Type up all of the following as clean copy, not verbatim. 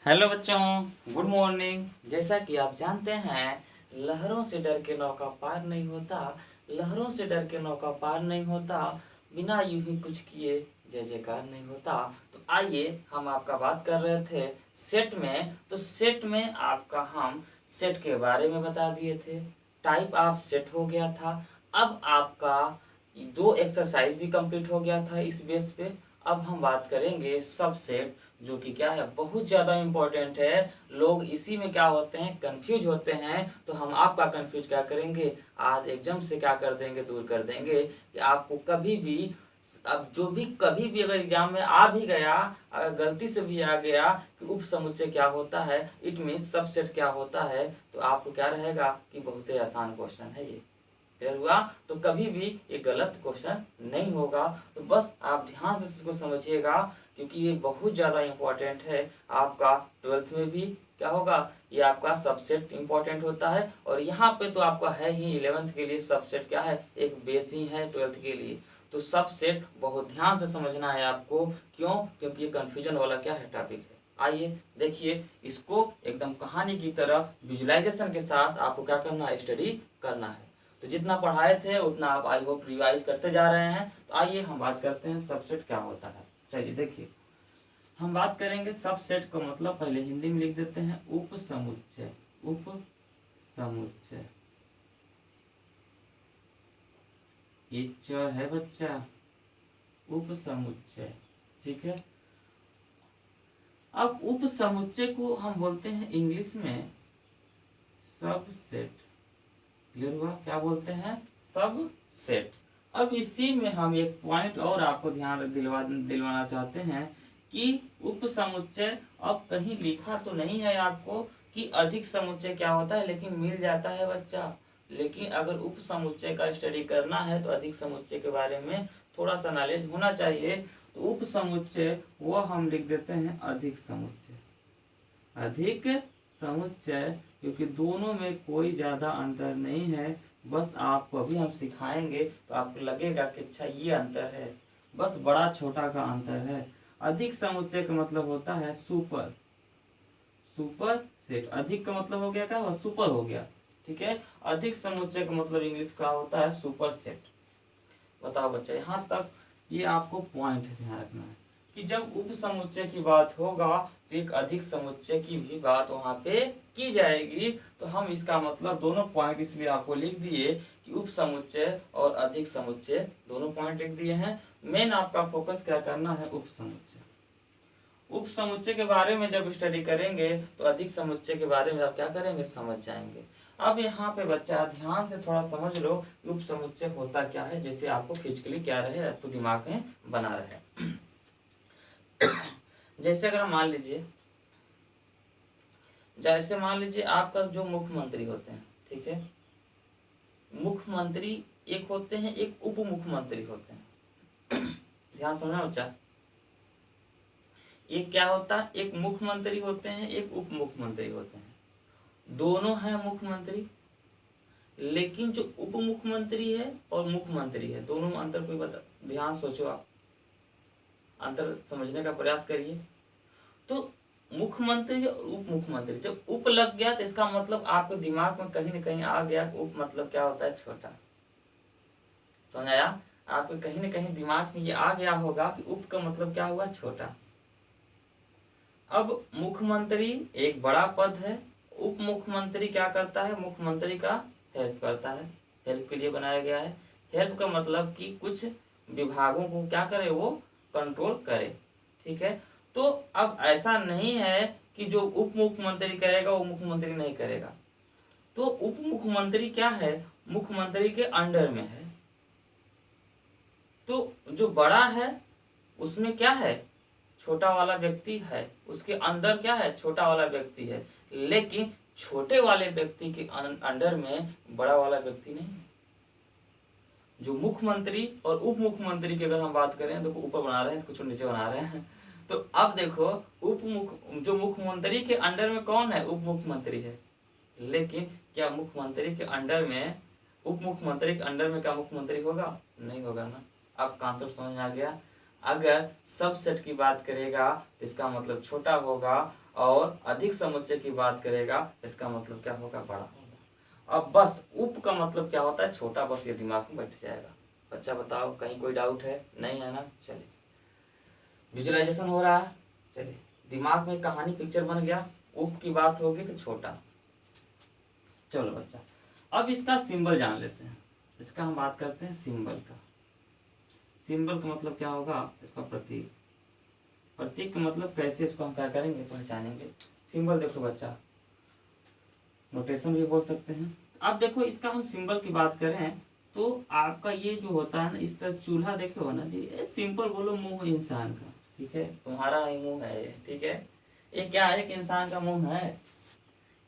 Hello बच्चों, good morning. जैसा कि आप जानते हैं, लहरों से डर के नौका पार नहीं होता। लहरों से डर के नौका पार नहीं होता, बिना यूं ही कुछ किए जय जयकार नहीं होता। तो आइए, हम आपका बात कर रहे थे सेट में। तो सेट में आपका हम सेट के बारे में बता दिए थे, टाइप ऑफ सेट हो गया था। अब आपका 2 एक्सरसाइज भी कंप्लीट हो गया था इस बेस पे। अब हम बात करेंगे सबसेट, जो कि क्या है, बहुत ज़्यादा इम्पोर्टेंट है। लोग इसी में क्या होते हैं, कंफ्यूज होते हैं। तो हम आपका कंफ्यूज क्या करेंगे, आज एग्जाम से क्या कर देंगे, दूर कर देंगे कि आपको कभी भी, अब जो भी कभी भी अगर एग्जाम में आ भी गया, अगर गलती से भी आ गया कि उप समुच्चय क्या होता है, इट मीन्स सबसेट क्या होता है, तो आपको क्या रहेगा कि बहुत ही आसान क्वेश्चन है ये। क्लियर हुआ? तो कभी भी ये गलत क्वेश्चन नहीं होगा। तो बस आप ध्यान से इसको समझिएगा, क्योंकि ये बहुत ज़्यादा इम्पोर्टेंट है। आपका 12th में भी क्या होगा, ये आपका सबसेट इम्पोर्टेंट होता है। और यहाँ पे तो आपका है ही 11th के लिए सबसेट क्या है, एक बेस ही है 12th के लिए। तो सबसेट बहुत ध्यान से समझना है आपको। क्यों? क्योंकि ये कन्फ्यूजन वाला क्या है, टॉपिक है। आइए देखिए, इसको एकदम कहानी की तरह विजुलाइजेशन के साथ आपको क्या करना है, स्टडी करना है। तो जितना पढ़ाए थे उतना आप आई होप रिवाइज करते जा रहे हैं। तो आइए हम बात करते हैं सबसेट क्या होता है। चलिए देखिए, हम बात करेंगे सबसेट का मतलब, पहले हिंदी में लिख देते हैं उप समुच्चय। उप समुच्चय, ये च है बच्चा, उप समुच्चय। ठीक है। अब उप समुच्चय को हम बोलते हैं इंग्लिश में सबसेट। क्लियर हुआ? क्या बोलते हैं, सबसेट। अब इसी में हम एक पॉइंट और आपको ध्यान दिलवाना चाहते हैं कि उप समुच्चय, अब कहीं लिखा तो नहीं है आपको कि अधिक समुच्चय क्या होता है, लेकिन मिल जाता है बच्चा। लेकिन अगर उप समुच्चय का स्टडी करना है तो अधिक समुच्चय के बारे में थोड़ा सा नॉलेज होना चाहिए। तो उप समुच्चय वो हम लिख देते हैं अधिक समुच्चय। अधिक समुच्चय, क्योंकि दोनों में कोई ज़्यादा अंतर नहीं है। बस आपको अभी हम सिखाएंगे तो आपको लगेगा कि अच्छा ये अंतर है, बस बड़ा छोटा का अंतर है। अधिक समुच्चय का मतलब होता है सुपर, सुपर सेट। अधिक का मतलब हो गया क्या, वो सुपर हो गया। ठीक है। अधिक समुच्चय का मतलब इंग्लिश का होता है सुपर सेट। बताओ बच्चा, यहाँ तक ये आपको पॉइंट ध्यान रखना है कि जब उप समुच्चय की बात होगा तो एक अधिक समुच्चय की भी बात वहाँ पे की जाएगी। तो हम इसका मतलब दोनों पॉइंट इसलिए आपको लिख दिए कि उप समुच्चय और अधिक समुच्चय, दोनों पॉइंट लिख दिए हैं। मेन आपका फोकस क्या करना है, उप समुच्चय। उप समुच्चय के बारे में जब स्टडी करेंगे तो अधिक समुच्चय के बारे में आप क्या करेंगे, समझ जाएंगे। अब यहाँ पे बच्चा ध्यान से थोड़ा समझ लो कि उप समुच्चय होता क्या है, जैसे आपको फिजिकली क्या रहे, आपको दिमाग में बना रहे। जैसे अगर मान लीजिए, जैसे मान लीजिए आपका जो मुख्यमंत्री होते हैं, ठीक है, मुख्यमंत्री एक होते हैं, एक उप मुख्यमंत्री होते हैं। ध्यान समझना बच्चा, एक क्या होता है, एक मुख्यमंत्री होते हैं, एक उप मुख्यमंत्री होते हैं। दोनों हैं मुख्यमंत्री, लेकिन जो उप मुख्यमंत्री है और मुख्यमंत्री है, दोनों में अंतर कोई बता, ध्यान सोचो आप, अंतर समझने का प्रयास करिए। तो मुख्यमंत्री और उप मुख्यमंत्री, जब उप लग गया तो इसका मतलब आपके दिमाग में कहीं ना कहीं आ गया कि उप मतलब क्या होता है, छोटा। समझ आया? आपके कहीं ना कहीं दिमाग में ये आ गया होगा कि उप का मतलब क्या हुआ, छोटा। अब मुख्यमंत्री एक बड़ा पद है, उप मुख्यमंत्री क्या करता है, मुख्यमंत्री का हेल्प करता है, हेल्प के लिए बनाया गया है। हेल्प का मतलब कि कुछ विभागों को क्या करे, वो कंट्रोल करे। ठीक है। तो अब ऐसा नहीं है कि जो उप मुख्यमंत्री करेगा वो मुख्यमंत्री नहीं करेगा। तो उप मुख्यमंत्री क्या है, मुख्यमंत्री के अंडर में है। तो जो बड़ा है उसमें क्या है, छोटा वाला व्यक्ति है, उसके अंदर क्या है, छोटा वाला व्यक्ति है। लेकिन छोटे वाले व्यक्ति के अंडर में बड़ा वाला व्यक्ति नहीं है। जो मुख्यमंत्री और उप मुख्यमंत्री की अगर हम बात करें तो ऊपर बना रहे हैं, इसको नीचे बना रहे हैं। तो अब देखो, जो मुख्यमंत्री के अंडर में कौन है, उप मुख्यमंत्री है। लेकिन क्या मुख्यमंत्री के अंडर में, उप मुख्यमंत्री के अंडर में क्या मुख्यमंत्री होगा, नहीं होगा ना। अब कॉन्सेप्ट समझ में आ गया। अगर सबसेट की बात करेगा तो इसका मतलब छोटा होगा, और अधिक समुच्चय की बात करेगा, इसका मतलब क्या होगा, बड़ा होगा। अब बस उप का मतलब क्या होता है, छोटा, बस ये दिमाग में बैठ जाएगा। बच्चा बताओ, कहीं कोई डाउट है? नहीं है ना? चलिए, विजुअलाइजेशन हो रहा है। चलिए, दिमाग में कहानी पिक्चर बन गया, उप की बात होगी तो छोटा। चलो बच्चा, अब इसका सिंबल जान लेते हैं। इसका हम बात करते हैं सिंबल का। सिंबल का मतलब क्या होगा, इसका प्रतीक। प्रतीक का मतलब कैसे इसको हम क्या करेंगे, पहचानेंगे। सिंबल देखो बच्चा, नोटेशन भी बोल सकते हैं। अब देखो, इसका हम सिंबल की बात करें तो आपका ये जो होता है ना, इस तरह चूल्हा देखे होना चाहिए। सिंपल बोलो, मुंह इंसान का, ठीक है, तुम्हारा ही मुंह है ये, ठीक है। ये क्या है, एक इंसान का मुंह है।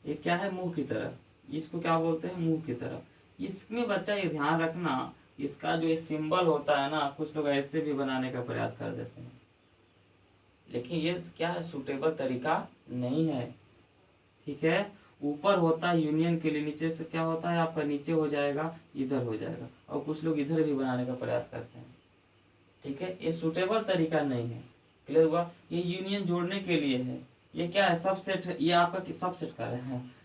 ये क्या है, मुंह की तरह। इसको क्या बोलते हैं, मुंह की तरह। इसमें बच्चा ये ध्यान रखना, इसका जो ये सिंबल होता है ना, कुछ लोग ऐसे भी बनाने का प्रयास कर देते हैं, लेकिन ये क्या है, सूटेबल तरीका नहीं है, ठीक है। ऊपर होता है यूनियन के लिए, नीचे से क्या होता है आपका, नीचे हो जाएगा, इधर हो जाएगा, और कुछ लोग इधर भी बनाने का प्रयास करते हैं, ठीक है। ये सूटेबल तरीका नहीं है। क्लियर हुआ? ये यूनियन जोड़ने के लिए है। ये क्या है, सबसेट है। ये आपका सबसेट कर रहे हैं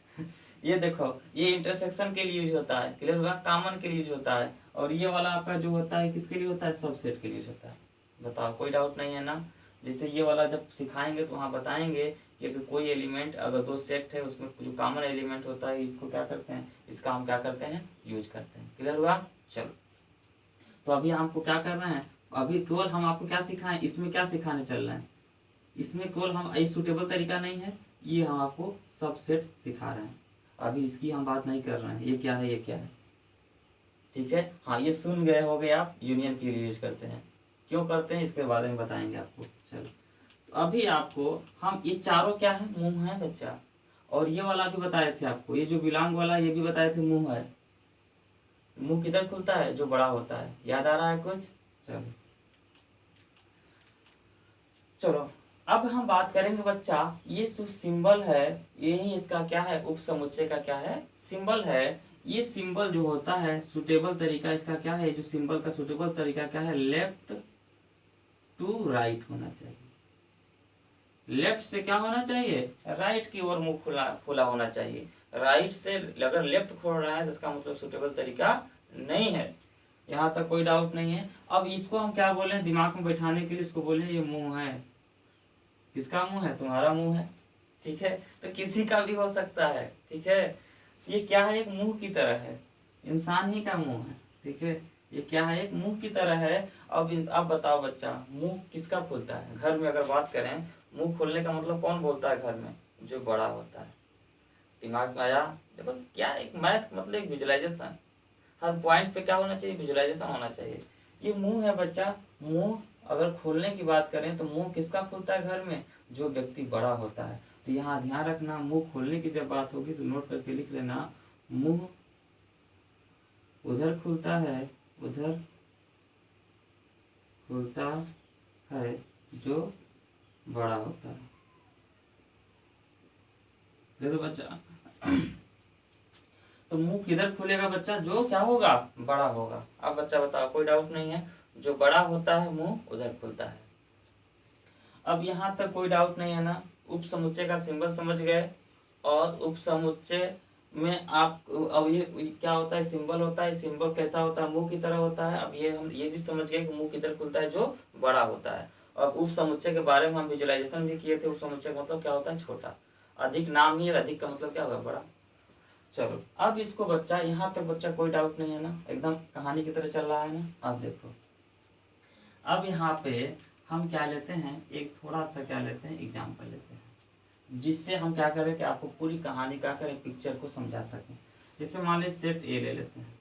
ये देखो, ये इंटरसेक्शन के लिए यूज होता है। क्लियर हुआ? कॉमन के लिए यूज होता है। और ये वाला आपका जो होता है, किसके लिए होता है, सबसेट के लिए यूज होता है। बताओ, कोई डाउट नहीं है ना? जैसे ये वाला जब सिखाएंगे तो वहाँ बताएंगे कि कोई एलिमेंट अगर दो सेट है, उसमें जो कॉमन एलिमेंट होता है, इसको क्या करते हैं, इसका हम क्या करते हैं, यूज करते हैं। क्लियर हुआ? चलो, तो अभी हमको क्या करना है, अभी केवल हम आपको क्या सिखाएं, इसमें क्या सिखाने चल रहे हैं, इसमें केवल हम ये सूटेबल तरीका नहीं है, ये हम आपको सबसेट सिखा रहे हैं। अभी इसकी हम बात नहीं कर रहे हैं, ये क्या है, ये क्या है, ठीक है। हाँ, ये सुन गए होगे आप, यूनियन के लिए यूज करते हैं। क्यों करते हैं, इसके बारे में बताएंगे आपको। चलो, तो अभी आपको हम ये चारों क्या है, मुंह है बच्चा। और ये वाला भी बताए थे आपको, ये जो बिलोंग वाला, ये भी बताए थे, मुंह है। मुंह किधर खुलता है, जो बड़ा होता है। याद आ रहा है कुछ? चलो चलो, अब हम बात करेंगे बच्चा, ये जो सिंबल है, यही इसका क्या है, उपसमुच्चय का क्या है, सिंबल है। ये सिंबल जो होता है, सुटेबल तरीका इसका क्या है, जो सिंबल का सुटेबल तरीका क्या है, लेफ्ट टू राइट होना चाहिए। लेफ्ट से क्या होना चाहिए, राइट की ओर मुंह खुला खुला होना चाहिए। राइट से अगर लेफ्ट खोल रहा है तो इसका मतलब सुटेबल तरीका नहीं है। यहाँ तक कोई डाउट नहीं है। अब इसको हम क्या बोले, दिमाग में बैठाने के लिए इसको बोले ये मुंह है। किसका मुंह है, तुम्हारा मुंह है, ठीक है। तो किसी का भी हो सकता है, ठीक है। ये क्या है, एक मुंह की तरह है, इंसान ही का मुंह है, ठीक है। ये क्या है, एक मुंह की तरह है। अब बताओ बच्चा, मुंह किसका खुलता है घर में? अगर बात करें, मुंह खोलने का मतलब कौन बोलता है घर में, जो बड़ा होता है। दिमाग में आया? देखो, क्या एक मैथ मतलब एक विजुअलाइजेशन, हर पॉइंट पे क्या होना चाहिए, विजुअलाइजेशन होना चाहिए। ये मुंह है बच्चा। मुंह अगर खोलने की बात करें तो मुंह किसका खुलता है घर में, जो व्यक्ति बड़ा होता है। तो यहाँ ध्यान रखना, मुंह खोलने की जब बात होगी तो नोट करके लिख लेना, मुंह उधर खुलता है, उधर खुलता है जो बड़ा होता है। देखो बच्चा, तो मुंह किधर खुलेगा बच्चा, जो क्या होगा, बड़ा होगा। अब बच्चा बताओ, कोई डाउट नहीं है, जो बड़ा होता है मुंह उधर खुलता है। अब यहाँ तक कोई डाउट नहीं है ना? उप समुच्चय का सिंबल समझ गए। और उप समुच्चय में आप, अब ये क्या होता है, सिंबल होता है। सिंबल कैसा होता है, मुंह की तरह होता है। अब ये हम ये भी समझ गए कि मुंह किधर खुलता है, जो बड़ा होता है। और उप समुच्चय के बारे में हम विजुअलाइजेशन भी किए थे। उप समुच्चय का मतलब क्या होता है, छोटा। अधिक नाम ही, अधिक का मतलब क्या होगा, बड़ा। चलो, अब इसको बच्चा, यहाँ तक बच्चा कोई डाउट नहीं है ना, एकदम कहानी की तरह चल रहा है ना। अब देखो, अब यहाँ पे हम क्या लेते हैं, एक थोड़ा सा क्या लेते हैं, एग्जाम्पल लेते हैं, जिससे हम क्या करें कि आपको पूरी कहानी क्या करें, पिक्चर को समझा सकें। जैसे मान लीजिए सेट ए ले लेते हैं।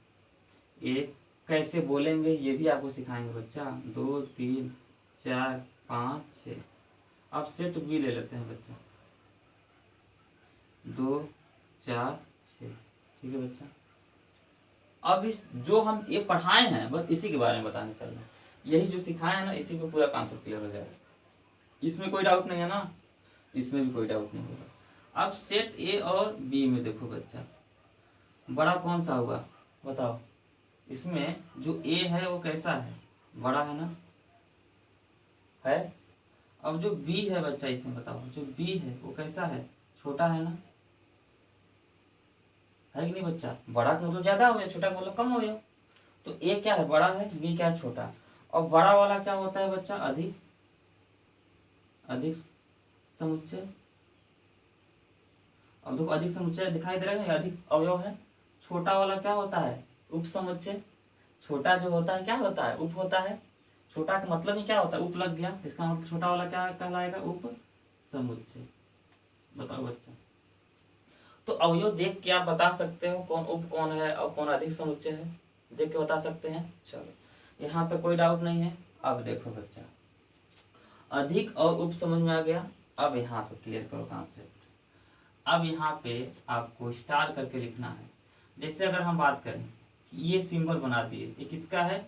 ए कैसे बोलेंगे ये भी आपको सिखाएंगे बच्चा, 2 3 4 5 6। अब सेट बी ले लेते हैं बच्चा, 2 4 6, ठीक है बच्चा। अब इस जो हम ये पढ़ाए हैं, बस इसी के बारे में बताने चल रहे हैं। यही जो सिखाए हैं ना, इसी पे पूरा कॉन्सेप्ट क्लियर हो जाएगा। इसमें कोई डाउट नहीं है ना? इसमें भी कोई डाउट नहीं होगा। अब सेट ए और बी में देखो बच्चा, बड़ा कौन सा होगा, बताओ। इसमें जो ए है वो कैसा है, बड़ा है ना, है। अब जो बी है बच्चा, इसमें बताओ जो बी है वो कैसा है, छोटा है ना, है कि नहीं बच्चा? बड़ा का मतलब ज्यादा हो गया, छोटा का मतलब कम हो गया। तो ए क्या है, बड़ा है, बी क्या है, छोटा। और बड़ा वाला क्या होता है बच्चा, अधिक, अधिक समुच्चय। अब देखो अधिक समुच्चय दिखाई दे रहा है, अधिक अवयव है। छोटा वाला क्या होता है, उप समुच्चय। छोटा जो होता है क्या होता है, उप होता है। छोटा का मतलब ही क्या होता है, उप लग गया, इसका मतलब छोटा वाला क्या कहलाएगा, उप समुच्चय। बताओ बच्चा। तो अवयव देख के आप बता सकते हो कौन उप कौन है और कौन अधिक समुच्चय है, देख के बता सकते हैं। चलो यहाँ पे कोई डाउट नहीं है। अब देखो बच्चा, अधिक और उप समझ में आ गया। अब यहाँ पे क्लियर करो कॉन्सेप्ट। अब यहाँ पे आपको स्टार करके लिखना है। जैसे अगर हम बात करें, ये सिंबल बना दिए, ये किसका है,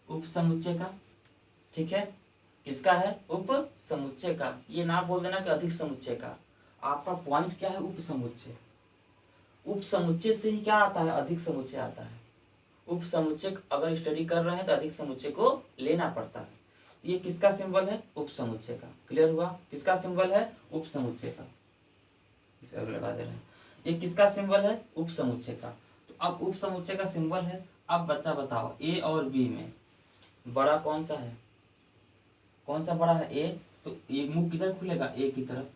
उप समुच्चय का, ठीक है, किसका है, उप समुच्चय का। ये ना बोल देना कि अधिक समुच्चय का। आपका पॉइंट क्या है, उप समुच्चय। उप समुच्चय से ही क्या आता है, अधिक समुच्चय आता है। उप समुच्चय अगर स्टडी कर रहे हैं तो अधिक समुच्चय को लेना पड़ता है। ये किसका सिंबल है, उप समुच्चय का। क्लियर हुआ, किसका सिंबल है, उप समुच्चय का। इसे और लगा दे रहे हैं, ये किसका सिंबल है, उप समुच्चय का। तो अब उप समुच्चय का सिंबल है। अब बच्चा बताओ ए और बी में बड़ा कौन सा है, कौन सा बड़ा है, ए। तो ये मुंह किधर खुलेगा, ए की तरफ।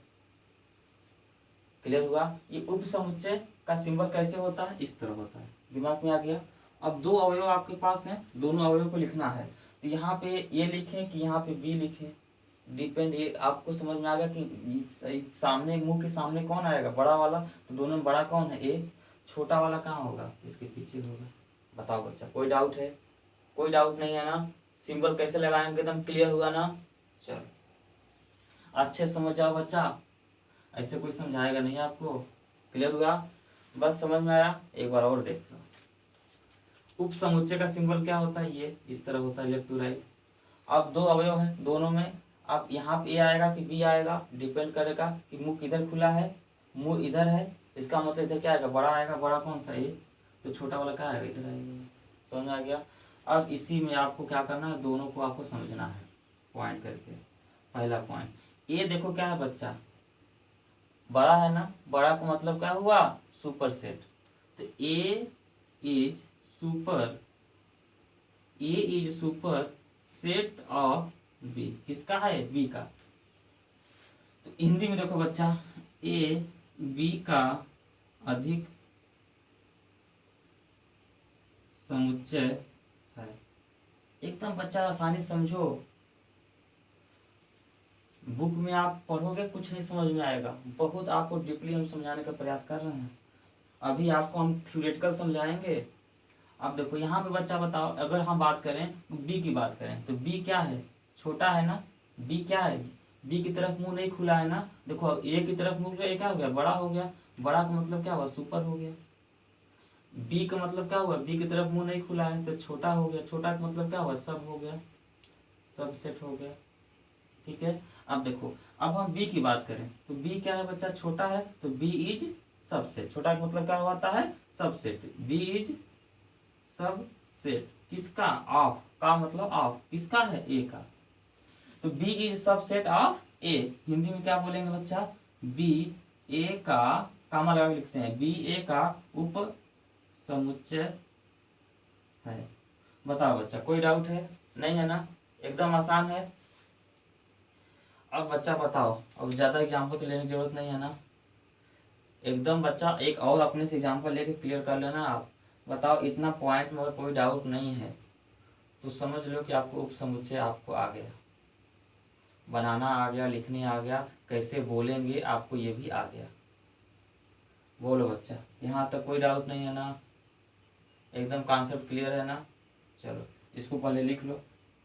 क्लियर हुआ। ये उप समुच्चय का सिंबल कैसे होता है, इस तरह होता है। दिमाग में आ गया। अब दो अवयव आपके पास हैं, दोनों अवयव को लिखना है। तो यहाँ पे ये लिखें कि यहाँ पे बी लिखें, डिपेंड। ये आपको समझ में आ गया कि सामने मुंह के सामने कौन आएगा, बड़ा वाला। तो दोनों में बड़ा कौन है, ए। छोटा वाला कहाँ होगा, इसके पीछे होगा। बताओ बच्चा, कोई डाउट है, कोई डाउट नहीं है ना। सिंबल कैसे लगाएंगे, एकदम क्लियर हुआ ना। चलो अच्छे समझ जाओ बच्चा, ऐसे कोई समझाएगा नहीं आपको। क्लियर हुआ, बस समझ में आया। एक बार और देख लो। उप समुच्चय का सिंबल क्या होता है, ये इस तरह होता है, लेफ्ट टू राइट। अब दो अवयव हैं, दोनों में अब यहाँ पे ए आएगा कि बी आएगा, डिपेंड करेगा कि मुंह किधर खुला है, मुंह इधर है, इसका मतलब इधर क्या आएगा, बड़ा आएगा। बड़ा कौन सा, ए। तो छोटा वाला क्या आएगा, इधर आएगा। समझ आ गया। अब इसी में आपको क्या करना है, दोनों को आपको समझना है पॉइंट करके। पहला पॉइंट, ए देखो क्या है बच्चा, बड़ा है ना, बड़ा का मतलब क्या हुआ, सुपर सेट। तो A is super, A is super set of B. किसका है, बी का। तो हिंदी में देखो बच्चा, ए बी का अधिक समुच्चय है। एकदम बच्चा आसानी समझो, बुक में आप पढ़ोगे कुछ नहीं समझ में आएगा। बहुत आपको डीपली हम समझाने का प्रयास कर रहे हैं। अभी आपको हम थ्योरेटिकल समझाएंगे। अब देखो यहाँ पे बच्चा बताओ, अगर हम बात करें बी की बात करें तो बी क्या है, छोटा है ना। बी क्या है, बी की तरफ मुंह नहीं खुला है ना। देखो ए की तरफ मुंह खुला, क्या हो गया, बड़ा हो गया। बड़ा का मतलब क्या हुआ, सुपर हो गया। बी का मतलब क्या हुआ, बी की तरफ मुंह नहीं खुला है तो छोटा हो गया। छोटा का मतलब क्या हुआ, सब हो गया, सब सेट हो गया। ठीक है। अब देखो, अब हम बी की बात करें तो बी क्या है बच्चा, छोटा है। तो बी इज सबसेट। छोटा का मतलब क्या होता है, सबसेट। बी इज सबसेट किसका, ऑफ का मतलब ऑफ, किसका है, ए का। तो बी इज सबसेट ऑफ ए। हिंदी में क्या बोलेंगे बच्चा, बी ए का लगा के लिखते हैं, बी ए का उप समुच्चय है। बताओ बच्चा, कोई डाउट है, नहीं है ना, एकदम आसान है। अब बच्चा बताओ, अब ज्यादा एग्जाम्पल तो लेने की जरूरत नहीं है ना। एकदम बच्चा एक और अपने से एग्जाम्पल लेके क्लियर कर लेना आप। बताओ, इतना पॉइंट में अगर कोई डाउट नहीं है तो समझ लो कि आपको उप समुच्चय आपको आ गया, बनाना आ गया, लिखने आ गया, कैसे बोलेंगे आपको ये भी आ गया। बोलो बच्चा, यहाँ तक कोई डाउट नहीं है ना, एकदम कॉन्सेप्ट क्लियर है ना। चलो इसको पहले लिख लो,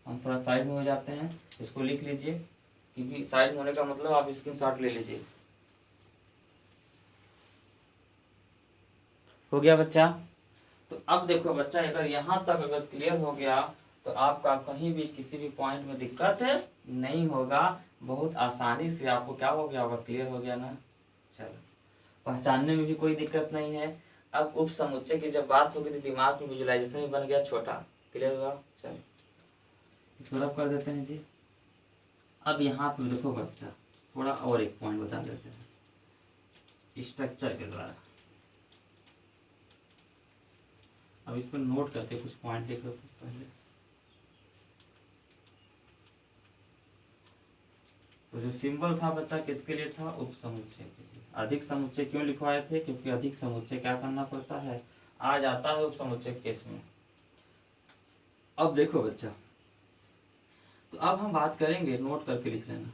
हम थोड़ा साइड में हो जाते हैं। इसको लिख लीजिए, क्योंकि साइड में होने का मतलब आप स्क्रीनशॉट ले लीजिए। हो गया बच्चा। तो अब देखो बच्चा, अगर यहाँ तक अगर क्लियर हो गया तो आपका कहीं भी किसी भी पॉइंट में दिक्कत नहीं होगा। बहुत आसानी से आपको क्या हो गया होगा, क्लियर हो गया ना। चलो, पहचानने में भी कोई दिक्कत नहीं है। अब उप समुच्चय की जब बात होगी तो दिमाग में विजुलाइजेशन भी बन गया छोटा। क्लियर हुआ। चलो इसको रब कर देते हैं जी। अब यहाँ पे देखो बच्चा, थोड़ा और एक पॉइंट बता देते हैं स्ट्रक्चर के द्वारा। अब इस पर नोट करके कुछ पॉइंट लिख लो पहले। तो जो सिंबल था बच्चा किसके लिए था? उपसमुच्चय के लिए। अधिक समुच्चय क्यों लिखवाए थे? क्योंकि अधिक समुच्चय क्या करना पड़ता है, आ जाता है उपसमुच्चय केस में। अब देखो बच्चा, तो अब हम बात करेंगे, नोट करके लिख लेना।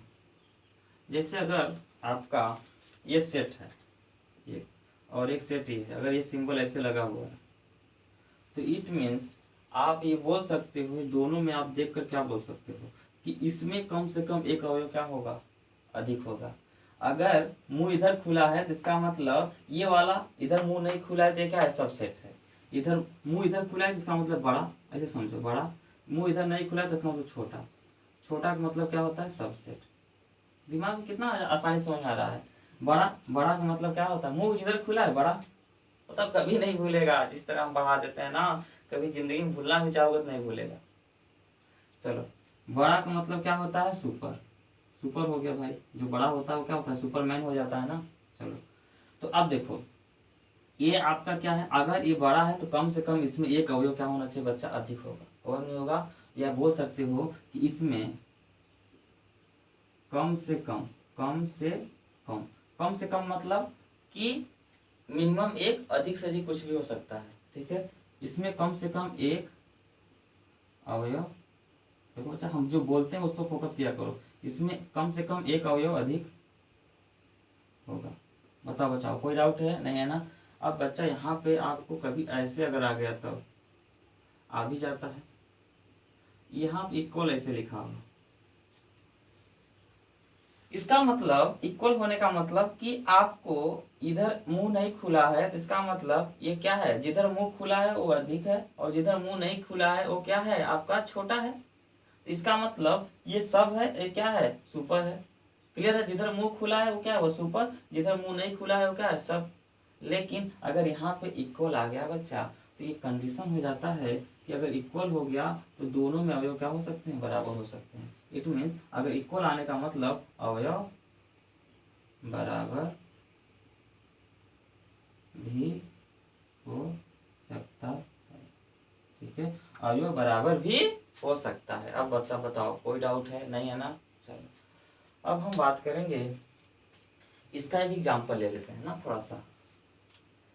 जैसे अगर आपका ये सेट है ये, और एक सेट ये है, अगर ये सिंबल ऐसे लगा हुआ है तो इट मीन्स आप ये बोल सकते हो, दोनों में आप देखकर क्या बोल सकते हो कि इसमें कम से कम एक अवयव क्या होगा, अधिक होगा। अगर मुंह इधर खुला है तो इसका मतलब ये वाला, इधर मुंह नहीं खुला है तो क्या है, सबसेट है। इधर मुंह इधर खुला है इसका मतलब बड़ा, ऐसे समझो, बड़ा। मुंह इधर नहीं खुला है तो इसका मतलब छोटा, छोटा का मतलब क्या होता है, सबसेट। दिमाग में कितना आसानी समझ में आ रहा है। बड़ा, बड़ा का मतलब क्या होता है, मुंह जिधर खुला है बड़ा, मतलब कभी नहीं भूलेगा। जिस तरह हम बढ़ा देते हैं ना, कभी जिंदगी में भूलना भी चाहोगे तो नहीं भूलेगा। चलो, बड़ा का मतलब क्या होता है, सुपर। सुपर हो गया भाई, जो बड़ा होता है वो क्या होता है, सुपरमैन हो जाता है ना। चलो, तो अब देखो ये आपका क्या है, अगर ये बड़ा है तो कम से कम इसमें एक अवयव क्या होना चाहिए बच्चा, अधिक होगा, और नहीं होगा। या बोल सकते हो कि इसमें कम से कम, कम से कम, कम से कम मतलब कि मिनिमम एक, अधिक से अधिक कुछ भी हो सकता है, ठीक है। इसमें कम से कम एक अवयव, देखो बच्चा हम जो बोलते हैं उस पर फोकस किया करो, इसमें कम से कम एक अवयव अधिक होगा। बताओ बच्चाओ, कोई डाउट है? नहीं है ना। अब बच्चा यहाँ पे आपको कभी ऐसे अगर आ गया तब आ भी जाता है, यहाँ इक्वल ऐसे लिखा होगा, इसका मतलब इक्वल होने का मतलब कि आपको इधर मुंह नहीं खुला है तो इसका मतलब ये क्या है, जिधर मुंह खुला है वो अधिक है, और जिधर मुंह नहीं खुला है वो क्या है, आपका छोटा है। तो इसका मतलब ये सब है, ये क्या है, सुपर है। क्लियर है? जिधर मुंह खुला है वो क्या है, वो सुपर, जिधर मुंह नहीं खुला है वो क्या है, सब। लेकिन अगर यहाँ पे इक्वल आ गया बच्चा तो ये कंडीशन हो जाता है कि अगर इक्वल हो गया तो दोनों में अवयव क्या हो सकते हैं, बराबर हो सकते हैं। इट मीन्स अगर इक्वल आने का मतलब अवयव बराबर भी हो सकता है, ठीक है, अवयव बराबर भी हो सकता है। अब बच्चा बताओ, कोई डाउट है? नहीं है ना। चलो, अब हम बात करेंगे, इसका एक एग्जाम्पल ले लेते हैं ना, थोड़ा सा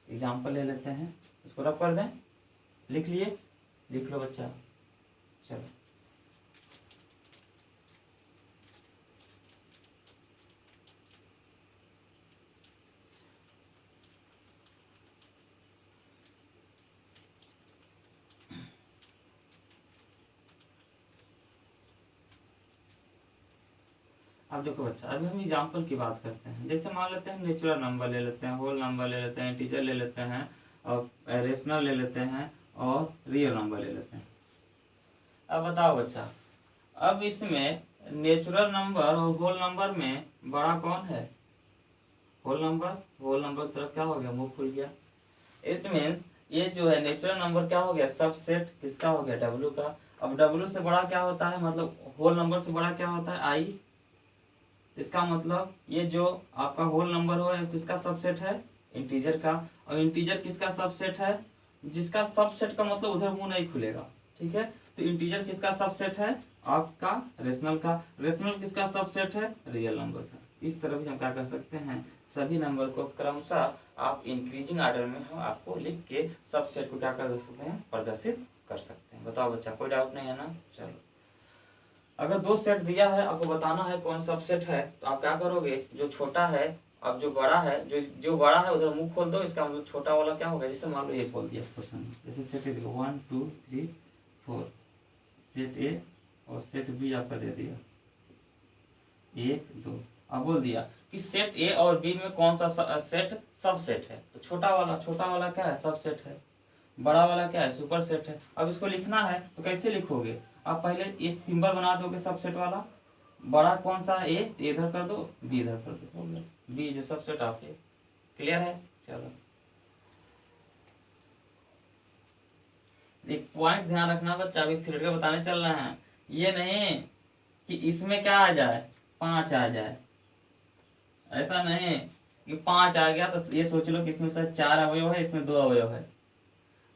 एग्जाम्पल ले लेते हैं, इसको रब कर दें। लिख लिए? लिख लो बच्चा। चलो, अब देखो बच्चा, अभी हम एग्जाम्पल की बात करते हैं। जैसे मान लेते हैं नेचुरल नंबर ले लेते हैं, होल नंबर ले लेते हैं, इंटीजर ले लेते हैं, और रेशनल ले लेते हैं, और रियल नंबर ले लेते हैं। अब बताओ बच्चा, अब इसमें नेचुरल नंबर और होल नंबर में बड़ा कौन है, होल नंबर। होल नंबर की तरफ क्या हो गया, मुंह खुल गया। इट मीन्स ये जो है नेचुरल नंबर क्या हो गया, सबसेट किसका हो गया, डब्ल्यू का। अब डब्ल्यू से बड़ा क्या होता है, मतलब होल नंबर से बड़ा क्या होता है, आई। इसका मतलब ये जो आपका होल नंबर हो किसका सबसेट है, इंटीजर का। और इंटीजर किसका सबसेट है, जिसका सबसेट का मतलब उधर मुंह नहीं खुलेगा, ठीक है। तो इंटीजर किसका सबसेट है, आपका रेशनल का। रेशनल किसका सबसेट है, रियल नंबर का। इस तरह भी हम क्या कर सकते हैं, सभी नंबर को क्रमशः आप इंक्रीजिंग ऑर्डर में हम आपको लिख के सबसेट को क्या कर सकते हैं, प्रदर्शित कर सकते हैं। बताओ बच्चा, कोई डाउट नहीं है ना। चलो, अगर दो सेट दिया है, आपको बताना है कौन सबसेट है, तो आप क्या करोगे, जो छोटा है, अब जो बड़ा है, जो बड़ा है उधर मुंह खोल दो, इसका मतलब छोटा वाला क्या होगा, जैसे मान लो ये खोल दिया क्वेश्चन में, जैसे सेट ए देखो 1 2 3 4, सेट ए और सेट बी आपका दे दिया 1 2। अब बोल दिया कि सेट ए और बी में कौन सा सेट सबसेट है, तो छोटा वाला क्या है, सबसेट है। बड़ा वाला क्या है, सुपर सेट है। अब इसको लिखना है तो कैसे लिखोगे, आप पहले ये सिंबल बना दोगे सबसेट वाला। बड़ा कौन सा है, ए इधर कर दो, बी इधर कर दो, हो गया B is subset of A. Clear है? चलो, एक पॉइंट ध्यान रखना बच्चा, अभी थ्योरी बताने चल रहे हैं, ये नहीं कि इसमें क्या आ जाए, 5 आ जाए। ऐसा नहीं कि 5 आ गया तो ये सोच लो कि इसमें से 4 अवयव है, इसमें 2 अवयव है।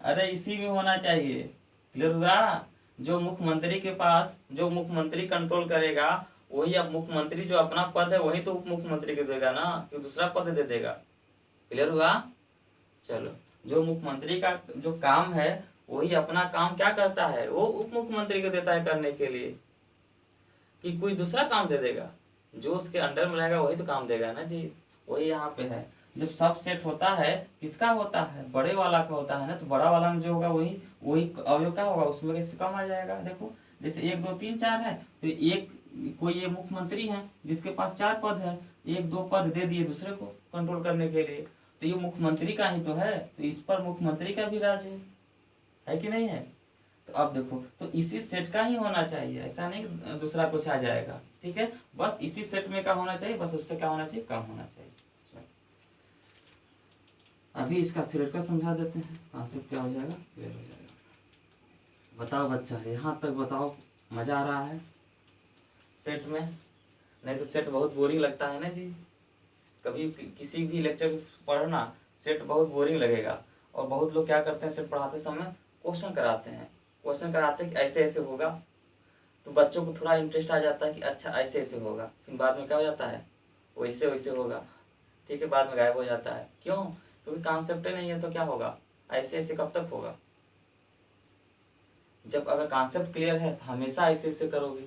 अरे इसी में होना चाहिए। क्लियर हुआ? जो मुख्यमंत्री के पास, जो मुख्यमंत्री कंट्रोल करेगा वही, अब मुख्यमंत्री जो अपना पद है वही तो उप मुख्यमंत्री को देगा ना, कि दूसरा पद दे देगा। क्लियर हुआ? चलो, जो मुख्यमंत्री का जो काम है वही अपना काम क्या करता है, वो उप मुख्यमंत्री को देता है करने के लिए, कि कोई दूसरा काम दे देगा। जो उसके अंडर में रहेगा वही तो काम देगा ना जी। वही यहाँ पे है। जब सब सेट होता है किसका होता है, बड़े वाला का होता है ना, तो बड़ा वाला में जो होगा वही वही अवयव क्या होगा, उसमें कैसे कम आ जाएगा। देखो जैसे 1 2 3 4 है, तो एक कोई ये मुख्यमंत्री है जिसके पास 4 पद है, 1 2 पद दे दिए दूसरे को कंट्रोल करने के लिए, तो ये मुख्यमंत्री का ही तो है, तो इस पर मुख्यमंत्री का भी राज है कि नहीं है। तो अब देखो, तो इसी सेट का ही होना चाहिए, ऐसा नहीं कि दूसरा कुछ आ जाएगा। ठीक है, बस इसी सेट में का होना चाहिए, बस उससे क्या होना चाहिए, कम होना चाहिए। अभी इसका थ्योरेटिकल का समझा देते हैं, कॉन्सेप्ट क्या हो जाएगा, क्लियर हो जाएगा। बताओ बच्चा, यहाँ तक बताओ, मजा आ रहा है सेट में? नहीं तो सेट बहुत बोरिंग लगता है ना जी। कभी किसी भी लेक्चर पढ़ना सेट बहुत बोरिंग लगेगा। और बहुत लोग क्या करते हैं, सेट पढ़ाते समय क्वेश्चन कराते हैं, क्वेश्चन कराते हैं कि ऐसे ऐसे होगा, तो बच्चों को थोड़ा इंटरेस्ट आ जाता है कि अच्छा ऐसे ऐसे होगा, फिर बाद में क्या हो जाता है, वैसे वैसे होगा। ठीक है, बाद में गायब हो जाता है। क्यों? क्योंकि कॉन्सेप्ट नहीं है, तो क्या होगा, ऐसे ऐसे कब तक होगा। जब अगर कॉन्सेप्ट क्लियर है तो हमेशा ऐसे ऐसे करोगे।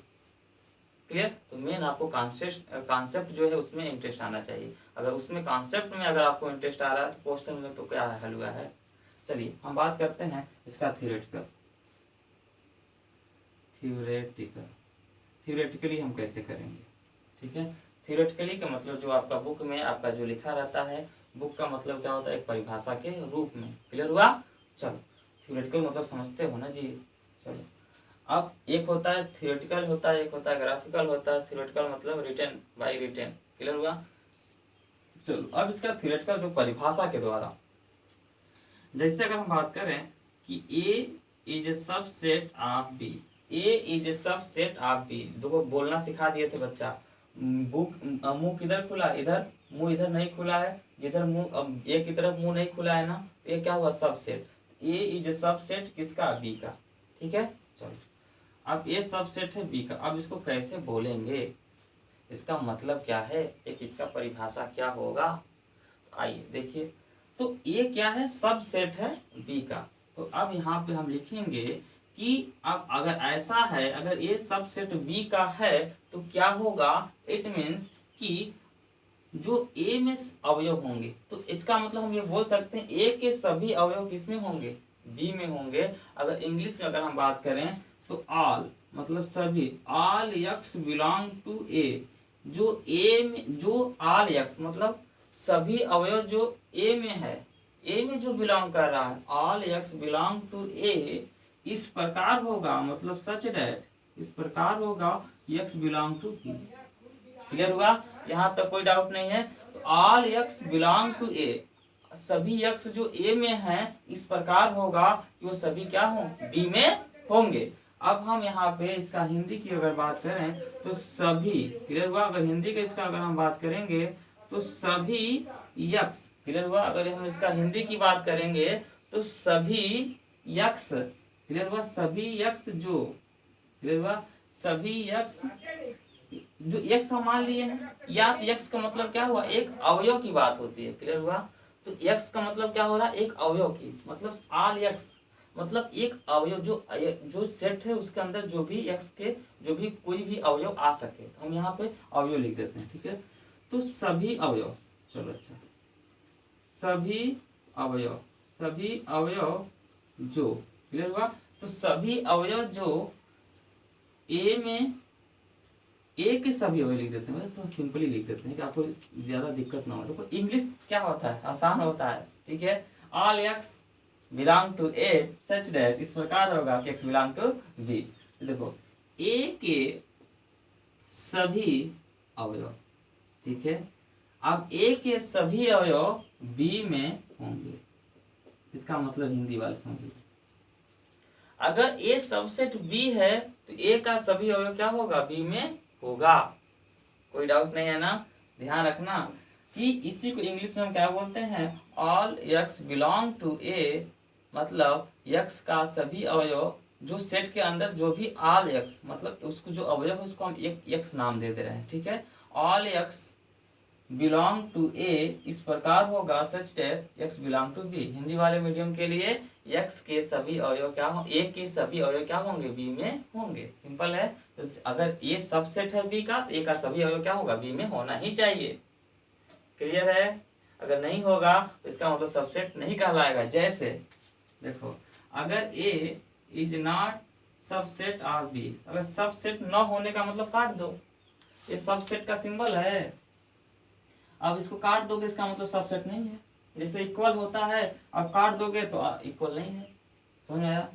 क्लियर? तो मेन आपको कॉन्सेप्ट जो है उसमें इंटरेस्ट आना चाहिए। अगर उसमें कॉन्सेप्ट में अगर आपको इंटरेस्ट आ रहा है तो क्वेश्चन में तो क्या हल हुआ है। चलिए हम बात करते हैं इसका थ्योरेटिकली हम कैसे करेंगे। ठीक है, थ्योरेटिकली का मतलब जो आपका बुक में आपका जो लिखा रहता है, बुक का मतलब क्या होता है, एक परिभाषा के रूप में। क्लियर हुआ? चलो, थ्योरेटिकल मतलब समझते हो ना जी। चलो, अब एक होता है थ्योरेटिकल होता है, एक होता है ग्राफिकल होता है। थ्योरेटिकल मतलब रिटन बाय रिटन। क्लियर हुआ? चलो, अब इसका थ्योरेटिकल जो परिभाषा के द्वारा, जैसे अगर हम बात करें कि A is a subset of B, A is a subset of B। देखो बोलना सिखा दिए थे बच्चा, बुक मुंह किधर खुला, इधर मुंह, इधर नहीं खुला है, जिधर मुंह A की तरफ मुंह नहीं खुला है ना, तो ये क्या हुआ, subset. A is a subset किसका, B का। ठीक है, चलो, अब ये सबसेट है B का। अब इसको कैसे बोलेंगे, इसका मतलब क्या है, एक इसका परिभाषा क्या होगा, आइए देखिए। तो ये क्या है, सबसेट है B का। तो अब यहाँ पे हम लिखेंगे कि अब अगर ऐसा है, अगर ये सबसेट B का है तो क्या होगा, इट मीन्स कि जो A में अवयव होंगे, तो इसका मतलब हम ये बोल सकते हैं A के सभी अवयव किसमें होंगे, B में होंगे। अगर इंग्लिश में अगर हम बात करें तो ऑल मतलब सभी, all X belong to A। जो A में, जो ऑल एक्स मतलब सभी अवयव जो A में है, A में जो बिलोंग कर रहा है, all X belong to A, इस प्रकार होगा, मतलब सच दैट, इस प्रकार होगा X belong to B। Clear हुआ? यहाँ तक कोई डाउट नहीं है। तो all X belong to A, सभी एक्स जो A में है इस प्रकार होगा कि वो सभी क्या हों, B में होंगे। अब हम यहाँ पे इसका हिंदी की अगर बात करें तो सभी, क्लियर हुआ, अगर हिंदी का इसका अगर हम बात करेंगे तो सभी यक्स, क्लियर हुआ, अगर हम इसका हिंदी की बात करेंगे तो सभी यक्स, क्लियर हुआ, सभी यक्स जो, क्लियर हुआ, सभी यक्स जो यक्स हम मान लिए हैं, या तो यक्स का मतलब क्या हुआ, एक अवयव की बात होती है। क्लियर हुआ? तो यक्स का मतलब क्या हो रहा है, एक अवयव की, मतलब ऑल यक्स मतलब एक अवयव जो सेट है उसके अंदर जो भी एक्स के जो भी कोई भी अवयव आ सके, तो हम यहाँ पे अवयव लिख देते हैं। ठीक है, तो सभी अवयव, चलो अच्छा, सभी अवयव जो, क्लियर हुआ, तो सभी अवयव जो ए में, ए के सभी अवयव लिख देते हैं, तो सिंपली लिख देते हैं कि आपको ज्यादा दिक्कत ना हो। देखो इंग्लिश क्या होता है, आसान होता है। ठीक है, all X belong to A such that, इस प्रकार होगा कि x बिलोंग टू B। देखो A के सभी अवयव, ठीक है, अब A के सभी अवयव B में होंगे, इसका मतलब हिंदी वाले समझिए। अगर A सबसेट B है तो A का सभी अवयव क्या होगा, B में होगा। कोई डाउट नहीं है ना? ध्यान रखना कि इसी को इंग्लिश में हम क्या बोलते हैं, ऑल एक्स बिलोंग टू ए, मतलब यक्स का सभी अवयव, जो सेट के अंदर जो भी ऑल एक्स, मतलब उसको जो अवयव है उसको हम एक एक्स नाम दे रहे हैं, ठीक है। All X belong to A इस प्रकार होगा such that X belong to B. Hindi वाले मीडियम के लिए एक्स के सभी अवयव क्या हो, ए के सभी अवयव क्या होंगे, बी में होंगे। सिंपल है। तो अगर ए सबसेट है बी का, तो ए का सभी अवयव क्या होगा, बी में होना ही चाहिए। क्लियर है? अगर नहीं होगा तो इसका मतलब सबसेट नहीं कहलाएगा। जैसे देखो, अगर A is not subset of B, अगर सबसेट न होने का मतलब काट दो, ये सबसेट का सिंबल है। अब इसको काट दोगे इसका मतलब सबसेट नहीं है। जैसे इक्वल होता है, अब काट दोगे तो इक्वल नहीं है। समझ में आया?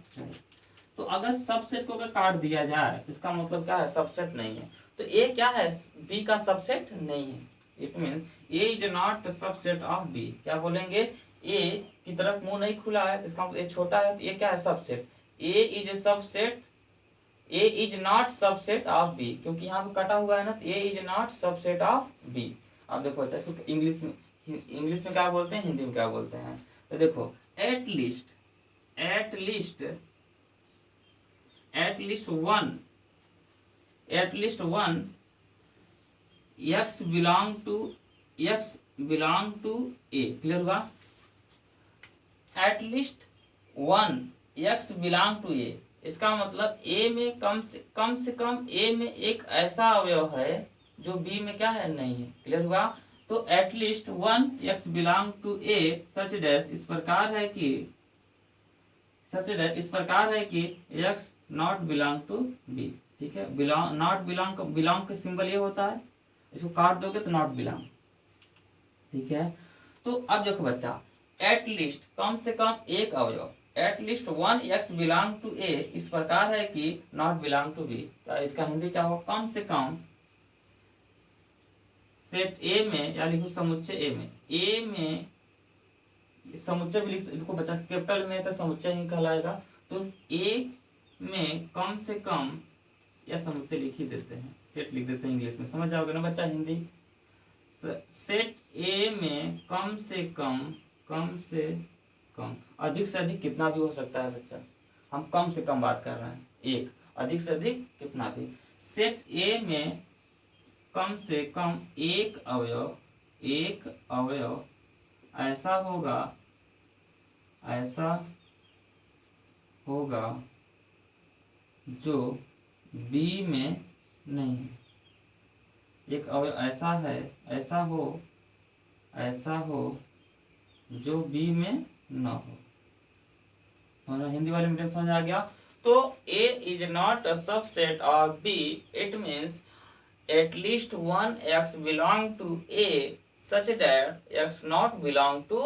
तो अगर सबसेट को अगर काट दिया जाए इसका मतलब क्या है, सबसेट नहीं है। तो ए क्या है, बी का सबसेट नहीं है। It means A is not subset of B. क्या बोलेंगे, ए की तरफ मुंह नहीं खुला है, इसका मतलब ए छोटा है, तो ये क्या है, subset. A is subset, A is not subset of B, क्योंकि यहाँ पे कटा हुआ है ना, तो A is not subset of B. अब देखो अच्छा, क्योंकि इंग्लिश में क्या बोलते हैं, हिंदी में क्या बोलते हैं। तो देखो, at least one x belong to A. Clear हुआ? At least one x belong to A, इसका मतलब ए में कम से कम ए में एक ऐसा अवयव है जो बी में क्या है, नहीं है। क्लियर हुआ? तो at least one x belong to A such dash इस प्रकार है कि X not belong to B. ठीक है, बिलोंग का सिंबल ये होता है, इसको काट दोगे तो नॉट बिलोंग। ठीक है, तो अब देखो बच्चा, एटलीस्ट कम से कम एक अवयव, at least one x belong to A इस प्रकार है कि नॉट बिलोंग टू बी। तो इसका हिंदी क्या होगा, कम से कम सेट ए में, या लिखो समुच्चय ए में समुच्चय भी लिखो बच्चा, कैपिटल में तो समुच्चय ही कहलाएगा। तो ए में कम से कम, या समुच्चय लिख ही देते हैं, सेट लिख देते हैं इंग्लिश में, समझ जाओगे ना बच्चा हिंदी। सेट ए में कम से कम अधिक से अधिक कितना भी हो सकता है बच्चा, हम कम से कम बात कर रहे हैं, एक, अधिक से अधिक कितना भी। सेट ए में कम से कम एक अवयव ऐसा होगा जो बी में नहीं है। एक अवयव ऐसा हो जो बी में न हो। समझ, हिंदी वाले मीडियम समझ आ गया? तो A is not a subset of B, it means at least one x belong to A such that x not belong to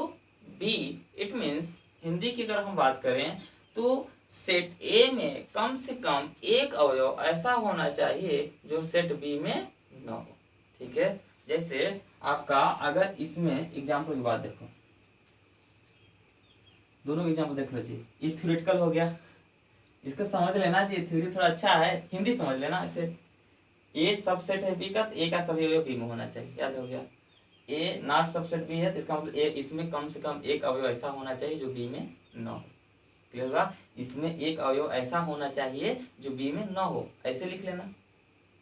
B. It means Hindi की अगर हम बात करें तो सेट ए में कम से कम एक अवयव ऐसा होना चाहिए जो सेट बी में न हो। ठीक है, जैसे आपका अगर इसमें एग्जाम्पल की बात देखो, दोनों एग्जाम्पल देख लो जी, ये थ्योरेटिकल हो गया, इसको समझ लेना जी, थ्योरी थोड़ा अच्छा है, हिंदी समझ लेना। इसे ए सबसेट है बी का, तो ए का सभी अवयव बी में होना चाहिए, याद हो गया। ए नॉट सबसेट बी है, तो इसका मतलब ए इसमें कम से कम एक अवयव ऐसा होना चाहिए जो बी में न हो। क्लियर हुआ? इसमें एक अवयव ऐसा होना चाहिए जो बी में न हो, ऐसे लिख लेना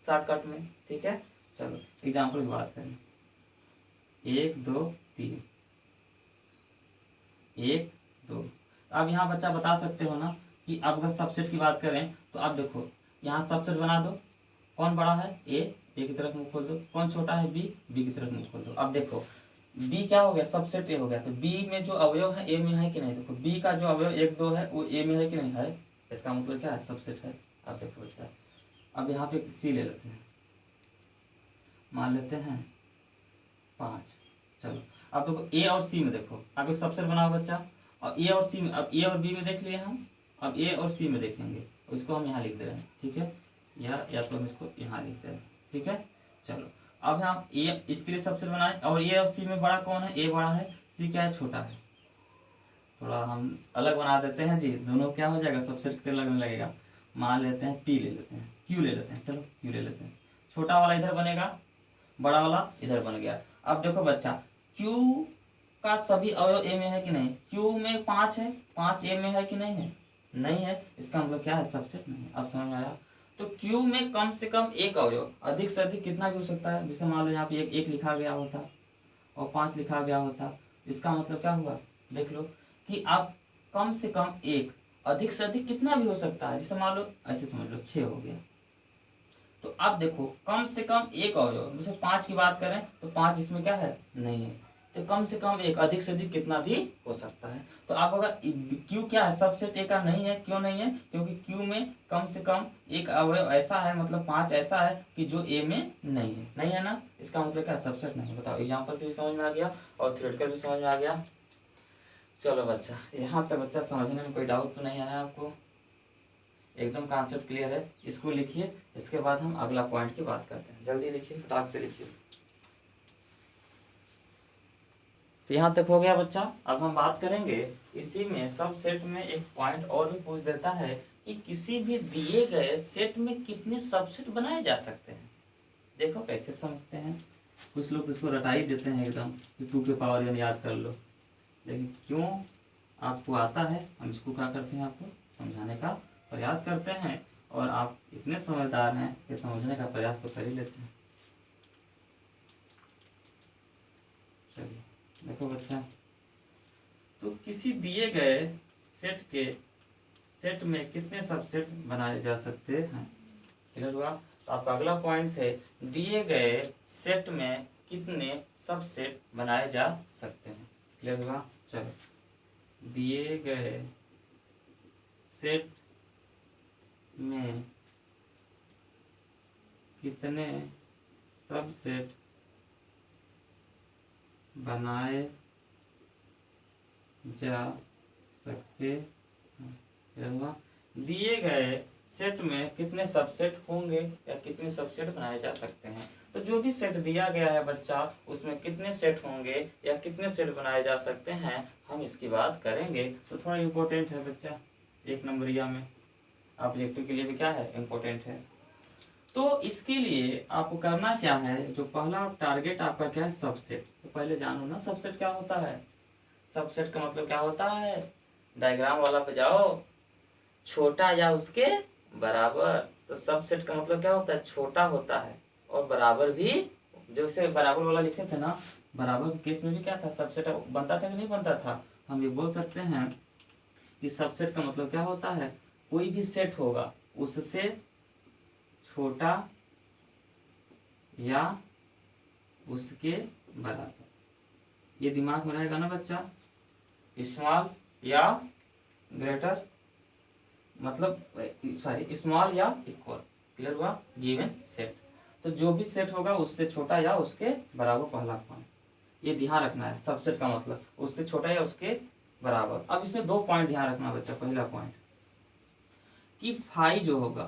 शॉर्टकट में। ठीक है, चलो एग्जाम्पल की बात करें, 1 2 3, 1 2। अब यहाँ बच्चा बता सकते हो ना कि अब अगर सबसेट की बात करें तो अब देखो, यहाँ सबसेट बना दो, कौन बड़ा है, ए की तरफ मुंह खोल दो, कौन छोटा है, बी की तरफ मुंह खोल दो। अब देखो बी क्या हो गया, सबसेट ए हो गया, तो बी में जो अवयव है ए में है कि नहीं। देखो बी का जो अवयव 1 2 है वो ए में है कि नहीं है, इसका मतलब क्या है, सबसेट है। अब देखो बच्चा, अब यहाँ पे सी ले लेते हैं, मान लेते हैं 5। चलो अब देखो ए और सी में देखो, अब एक सबसेट बनाओ बच्चा, और ए और सी में, अब ए और बी में देख लिए हम, अब ए और सी में देखेंगे, उसको हम यहाँ लिख दे रहे हैं। ठीक है, या तो हम इसको यहाँ लिख दे रहे हैं। ठीक है, चलो अब हम ए इसके लिए सबसेट बनाए, और ए और सी में बड़ा कौन है, ए बड़ा है, सी क्या है, छोटा है। थोड़ा हम अलग बना देते हैं जी, दोनों क्या हो जाएगा, सबसेट के लगने लगेगा। मान लेते हैं पी ले लेते हैं, क्यू ले लेते हैं, चलो क्यू ले लेते हैं, छोटा वाला इधर बनेगा बड़ा वाला इधर बन गया। अब देखो बच्चा, Q का सभी अवयव ए में है कि नहीं? Q में 5 है, 5 ए में है कि नहीं है? नहीं है, इसका मतलब क्या है? सबसेट नहीं है। अब समझ में आया? तो Q में कम से कम एक अवयव, अधिक से अधिक कितना भी हो सकता है। जैसे मान लो यहाँ पे एक लिखा गया होता और 5 लिखा गया होता, इसका मतलब क्या हुआ? देख लो कि आप कम से कम एक, अधिक से अधिक कितना भी हो सकता है। जैसे मान लो ऐसे समझ लो 6 हो गया। तो अब देखो कम से कम एक अवयव, जैसे 5 की बात करें तो 5 इसमें क्या है? नहीं है। तो कम से कम एक, अधिक से अधिक कितना भी हो सकता है। तो आप अगर क्यू क्या है? सबसेट ए का नहीं है। क्यों नहीं है? क्योंकि क्यू में कम से कम एक अवयव ऐसा है, मतलब 5 ऐसा है कि जो ए में नहीं है। नहीं है ना, इसका मतलब क्या? सबसेट नहीं। बताओ, एग्जाम्पल से भी समझ में आ गया और थ्योरेटिकल भी समझ में आ गया। चलो बच्चा, यहाँ तक बच्चा समझने में कोई डाउट तो नहीं आया आपको? एकदम कॉन्सेप्ट क्लियर है? इसको लिखिए, इसके बाद हम अगला पॉइंट की बात करते हैं। जल्दी लिखिए, फटाक से लिखिए। तो यहाँ तक हो गया बच्चा। अब हम बात करेंगे इसी में सब सेट में एक पॉइंट और भी पूछ देता है कि किसी भी दिए गए सेट में कितने सबसेट बनाए जा सकते हैं। देखो कैसे समझते हैं। कुछ लोग इसको रटा ही देते हैं एकदम कि 2 के पावर n याद कर लो, लेकिन क्यों आपको आता है, हम इसको क्या करते हैं, आपको समझाने का प्रयास करते हैं। और आप इतने समझदार हैं कि समझने का प्रयास तो कर ही लेते हैं। चलिए देखो बच्चा, तो किसी दिए गए सेट में कितने सबसेट बनाए जा सकते हैं। क्लियर हुआ? तो आपका अगला पॉइंट है, दिए गए सेट में कितने सबसेट बनाए जा सकते हैं। क्लियर हुआ? चलो, दिए गए सेट में कितने सबसेट बनाए जा सकते हैं। दिए गए सेट में कितने सबसेट होंगे या कितने सबसेट बनाए जा सकते हैं। तो जो भी सेट दिया गया है बच्चा, उसमें कितने सेट होंगे या कितने सेट बनाए जा सकते हैं, हम इसकी बात करेंगे। तो थोड़ा इम्पोर्टेंट है बच्चा, 1 नंबरिया में ऑब्जेक्टिव के लिए भी क्या है? इम्पोर्टेंट है। तो इसके लिए आपको करना क्या है, जो पहला टारगेट आपका क्या है? सबसेट। तो पहले जानो ना सबसेट क्या होता है। सबसेट का मतलब क्या होता है? डायग्राम वाला पे जाओ, छोटा या उसके बराबर। तो सबसेट का मतलब क्या होता है? छोटा होता है और बराबर भी। जैसे बराबर वाला लिखे थे ना, बराबर के केस में भी क्या था? सबसेट बनता था कि नहीं बनता था। हम ये बोल सकते हैं कि सबसेट का मतलब क्या होता है? कोई भी सेट होगा उससे छोटा या उसके बराबर। ये दिमाग में रहेगा ना बच्चा। स्मॉल या ग्रेटर, मतलब सॉरी, स्मॉल या इक्वल। क्लियर हुआ? Given set. तो जो भी सेट होगा उससे छोटा या उसके बराबर, पहला पॉइंट ये ध्यान रखना है। सबसेट का मतलब उससे छोटा या उसके बराबर। अब इसमें 2 पॉइंट ध्यान रखना बच्चा। पहला पॉइंट कि फाई जो होगा,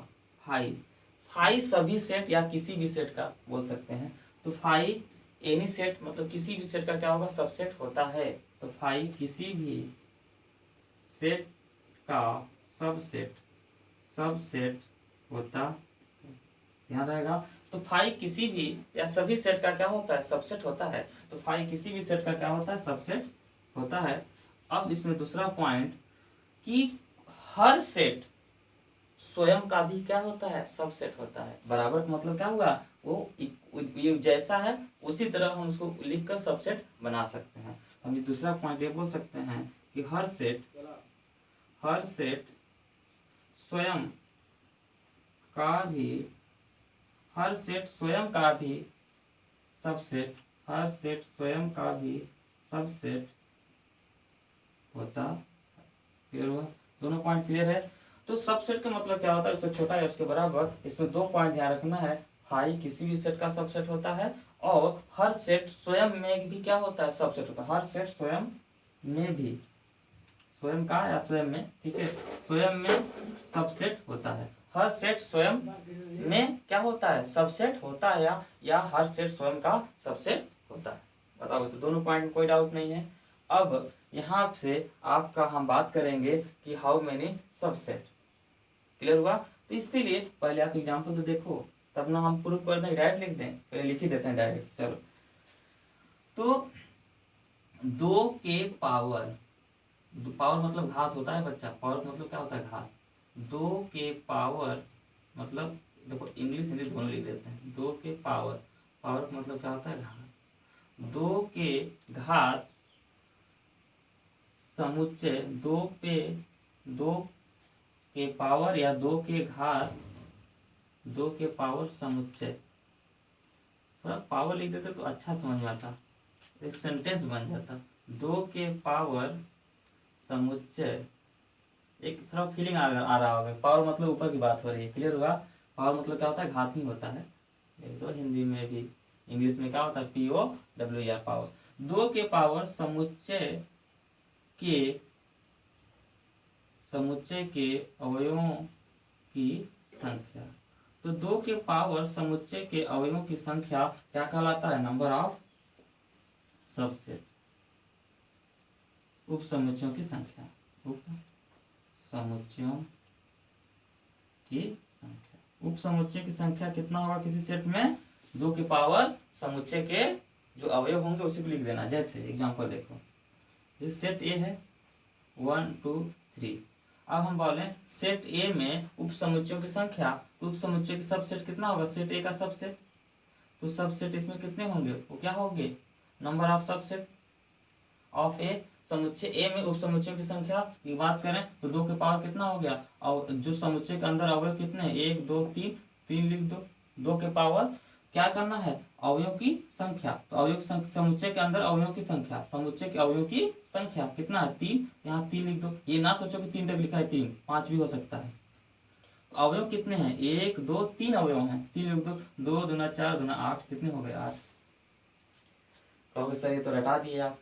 फाई सभी सेट या किसी भी सेट का बोल सकते हैं। तो फाई एनी सेट, मतलब किसी भी सेट का क्या होगा? सबसेट होता है। तो फाई किसी भी सेट का सबसेट होता है। ध्यान रहेगा। तो फाई किसी भी या सभी सेट का क्या होता है? सबसेट होता है। तो फाई किसी भी सेट का क्या होता है? सबसेट होता है। अब इसमें दूसरा पॉइंट कि हर सेट स्वयं का भी क्या होता है? सबसेट होता है। बराबर का मतलब क्या हुआ? वो ये जैसा है उसी तरह हम उसको लिखकर सबसेट बना सकते हैं। हम ये दूसरा पॉइंट ये बोल सकते हैं कि हर सेट स्वयं का भी सबसेट होता है। क्लियर हुआ? दोनों पॉइंट क्लियर है। तो सबसेट का मतलब क्या होता है? उससे छोटा है उसके बराबर। इसमें 2 पॉइंट ध्यान रखना है। फाई किसी भी सेट का सबसेट होता है और हर सेट स्वयं में भी क्या होता है? सबसेट होता है। हर सेट स्वयं में भी, स्वयं का या स्वयं में, ठीक है, स्वयं में सबसेट होता है। हर सेट स्वयं में क्या होता है? सबसेट होता है या हर सेट स्वयं का सबसेट होता है। बताओ, तो दोनों पॉइंट में कोई डाउट नहीं है। अब यहाँ से आपका हम बात करेंगे कि हाउ मेनी सबसेट। क्लियर हुआ? तो इसके लिए पहले आप एग्जाम्पल तो देखो। तब ना हम प्रूफ कर दें, डायरेक्ट लिख दें, पहले लिख ही देते हैं डायरेक्ट। चलो, तो 2 के पावर, पावर मतलब घात होता है बच्चा, पावर मतलब क्या होता है, घात। 2 के पावर मतलब, देखो इंग्लिश हिंदी दोनों लिख देते हैं। 2 के पावर, पावर का मतलब क्या होता है, घात। 2 के घात समुच्चय, 2 के पावर या 2 के घात, 2 के पावर समुच्चय, थोड़ा पावर लिख देते तो अच्छा समझ में आता, एक सेंटेंस बन जाता। 2 के पावर समुच्चय, एक थोड़ा फीलिंग आ रहा होगा, पावर मतलब ऊपर की बात हो रही है, क्लियर हुआ। पावर मतलब क्या होता है, घात ही होता है। देख दो हिंदी में भी, इंग्लिश में क्या होता है, POWER, पावर। 2 के पावर समुच्चय के अवयवों की संख्या। तो 2 के पावर समुच्चय के अवयवों की संख्या क्या कहलाता है, नंबर ऑफ सबसेट, उप समुच्चयों की संख्या, उप समुच्चयों की संख्या। उप समुच्चय की संख्या कितना होगा किसी सेट में, 2 के पावर समुच्चय के जो अवयव होंगे उसी को लिख देना। जैसे एग्जांपल देखो, ये सेट ए है, 1 2 3। अब हम बोले सेट ए में उप समुच्चयों की संख्या, तो उप समुच्चय की सबसेट कितना होगा, सेट ए का सबसेट, तो सबसेट इसमें कितने होंगे, वो क्या होंगे, नंबर ऑफ सबसेट ऑफ ए। समुच्चय ए में उप समुच्चयों की संख्या की बात करें तो 2 के पावर कितना हो गया, और जो समुच्चय के अंदर अवयव कितने, 1 2 3, 3 लिख दो। 2 के पावर क्या करना है, अवयव की संख्या, तो अवयव समुच्चय के अंदर अवयव की संख्या, समुच्चय के अवयव की संख्या कितना है, 3, यहाँ 3 लिख दो। ये ना सोचो कि 3 तक लिखा है, 3 5 भी हो सकता है। तो अवयव कितने हैं, 1 2 3 अवयव हैं, 3 लिख दो। 2 दूना 4 दूना 8, कितने हो गए, 8। कहोगे सर ये तो रटा दिए आप,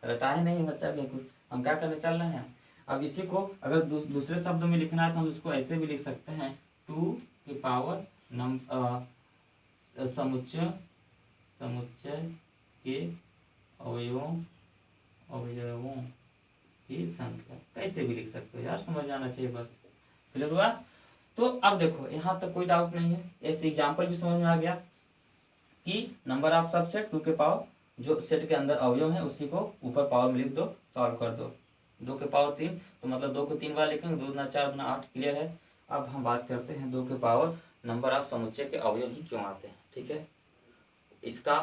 रटाए नहीं बच्चा, बिल्कुल। हम क्या करने चल रहे हैं, अब इसी को अगर दूसरे शब्दों में लिखना है तो हम इसको ऐसे भी लिख सकते हैं, 2 के पावर समुच्चय के अवयवों की संख्या, कैसे भी लिख सकते हो यार, समझ आना चाहिए बस, क्लियर हुआ। तो अब देखो यहाँ तक कोई डाउट नहीं है, ऐसे एग्जाम्पल भी समझ में आ गया कि नंबर ऑफ सबसेट 2 के पावर, जो सेट के अंदर अवयव है उसी को ऊपर पावर में लिख दो, सॉल्व कर दो। 2 के पावर 3, तो मतलब 2 को 3 बार लिखेंगे, 2 दूना 4 दूना 8, क्लियर है। अब हम बात करते हैं 2 के पावर नंबर ऑफ समुच्चय के अवयव ही क्यों आते हैं, ठीक है। इसका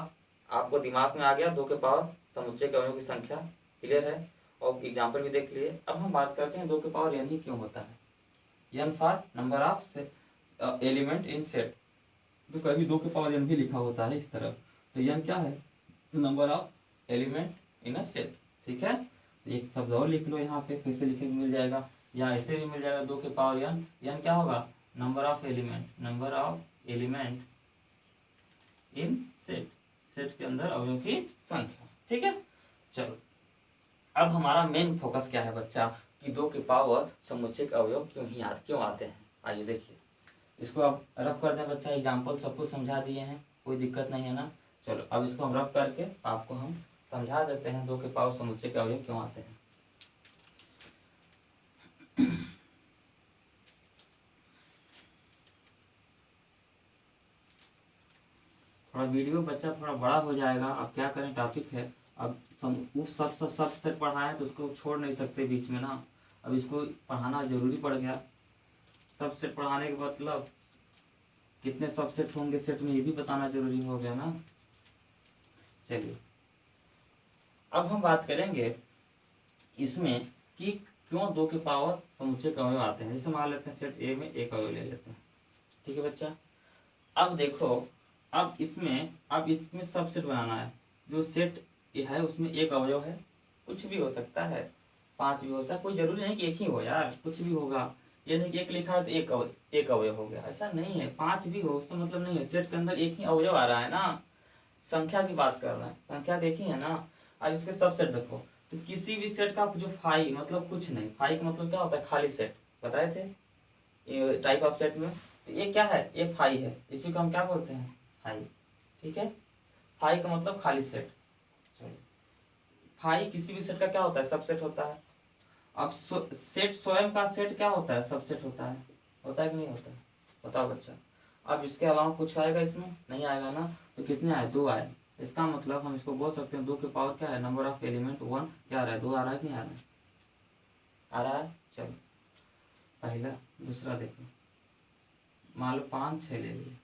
आपको दिमाग में आ गया, 2 के पावर समुच्चय के अवयव की संख्या, क्लियर है, और एग्जाम्पल भी देख लिए। अब हम बात करते हैं 2 के पावर n ही क्यों होता है, n for number of element in set. तो कभी 2 के पावर n भी लिखा होता है इस तरफ, तो n क्या है, number of element in a set, ठीक है। एक शब्द और लिख लो यहाँ पे, कैसे लिखेंगे मिल जाएगा, या ऐसे भी मिल जाएगा, 2 के पावर n, n क्या होगा, number of element in set, set के अंदर अवयवों की संख्या, ठीक है। चलो, अब हमारा मेन फोकस क्या है बच्चा, कि 2 के पावर समुच्चय के अवयव क्यों आते हैं। आइए देखिए, इसको अब रफ कर दें बच्चा, एग्जाम्पल सबको समझा दिए हैं, कोई दिक्कत नहीं है ना। चलो अब इसको हम रफ करके आपको हम समझा देते हैं 2 के पावर समुच्चय के अवयव क्यों आते हैं। थोड़ा वीडियो बच्चा थोड़ा बड़ा हो जाएगा, अब क्या करें, टॉपिक है, अब सब सेट पढ़ाएं तो उसको छोड़ नहीं सकते बीच में ना, अब इसको पढ़ाना जरूरी पड़ गया। सब सेट पढ़ाने के मतलब कितने सबसेट होंगे सेट में, ये भी बताना जरूरी हो गया ना। चलिए अब हम बात करेंगे इसमें कि क्यों 2 के पावर समुच्चय के अवयव आते हैं। जैसे मान लेते हैं सेट ए में एक अवयव ले लेते हैं, ठीक है बच्चा। अब देखो, अब इसमें सबसेट बनाना है, जो सेट ए है उसमें एक अवयव है, कुछ भी हो सकता है, 5 भी हो सकता है, कोई जरूरी नहीं कि एक ही हो यार, कुछ भी होगा। ये नहीं कि एक लिखा है तो एक अवयव हो गया, ऐसा नहीं है। 5 भी हो उसका मतलब नहीं है, सेट के अंदर एक ही अवयव आ रहा है ना, संख्या की बात कर रहे हैं, संख्या देखी है ना। अब इसके सबसेट देखो, तो किसी भी सेट का जो फाई मतलब कुछ नहीं, फाई का मतलब क्या होता है, खाली सेट, बताए थे ये टाइप ऑफ सेट में। तो ये क्या है, ये फाई है, इसी को हम क्या बोलते हैं, फाई, ठीक है। फाई का मतलब खाली सेट। फाई किसी भी सेट का क्या होता है, सबसेट होता है। अब सेट स्वयं का सेट क्या होता है, सबसेट होता है कि नहीं होता है, बताओ बच्चा। अब इसके अलावा कुछ आएगा इसमें? नहीं आएगा ना। तो कितने आए? 2 आए। इसका मतलब हम इसको बोल सकते हैं 2 की पावर क्या है, नंबर ऑफ एलिमेंट 1 क्या आ रहा है, 2 आ रहा है कि नहीं आ रहा है? आ रहा है। चलो पहला दूसरा देखो, मान लो 5 6 ले लिए।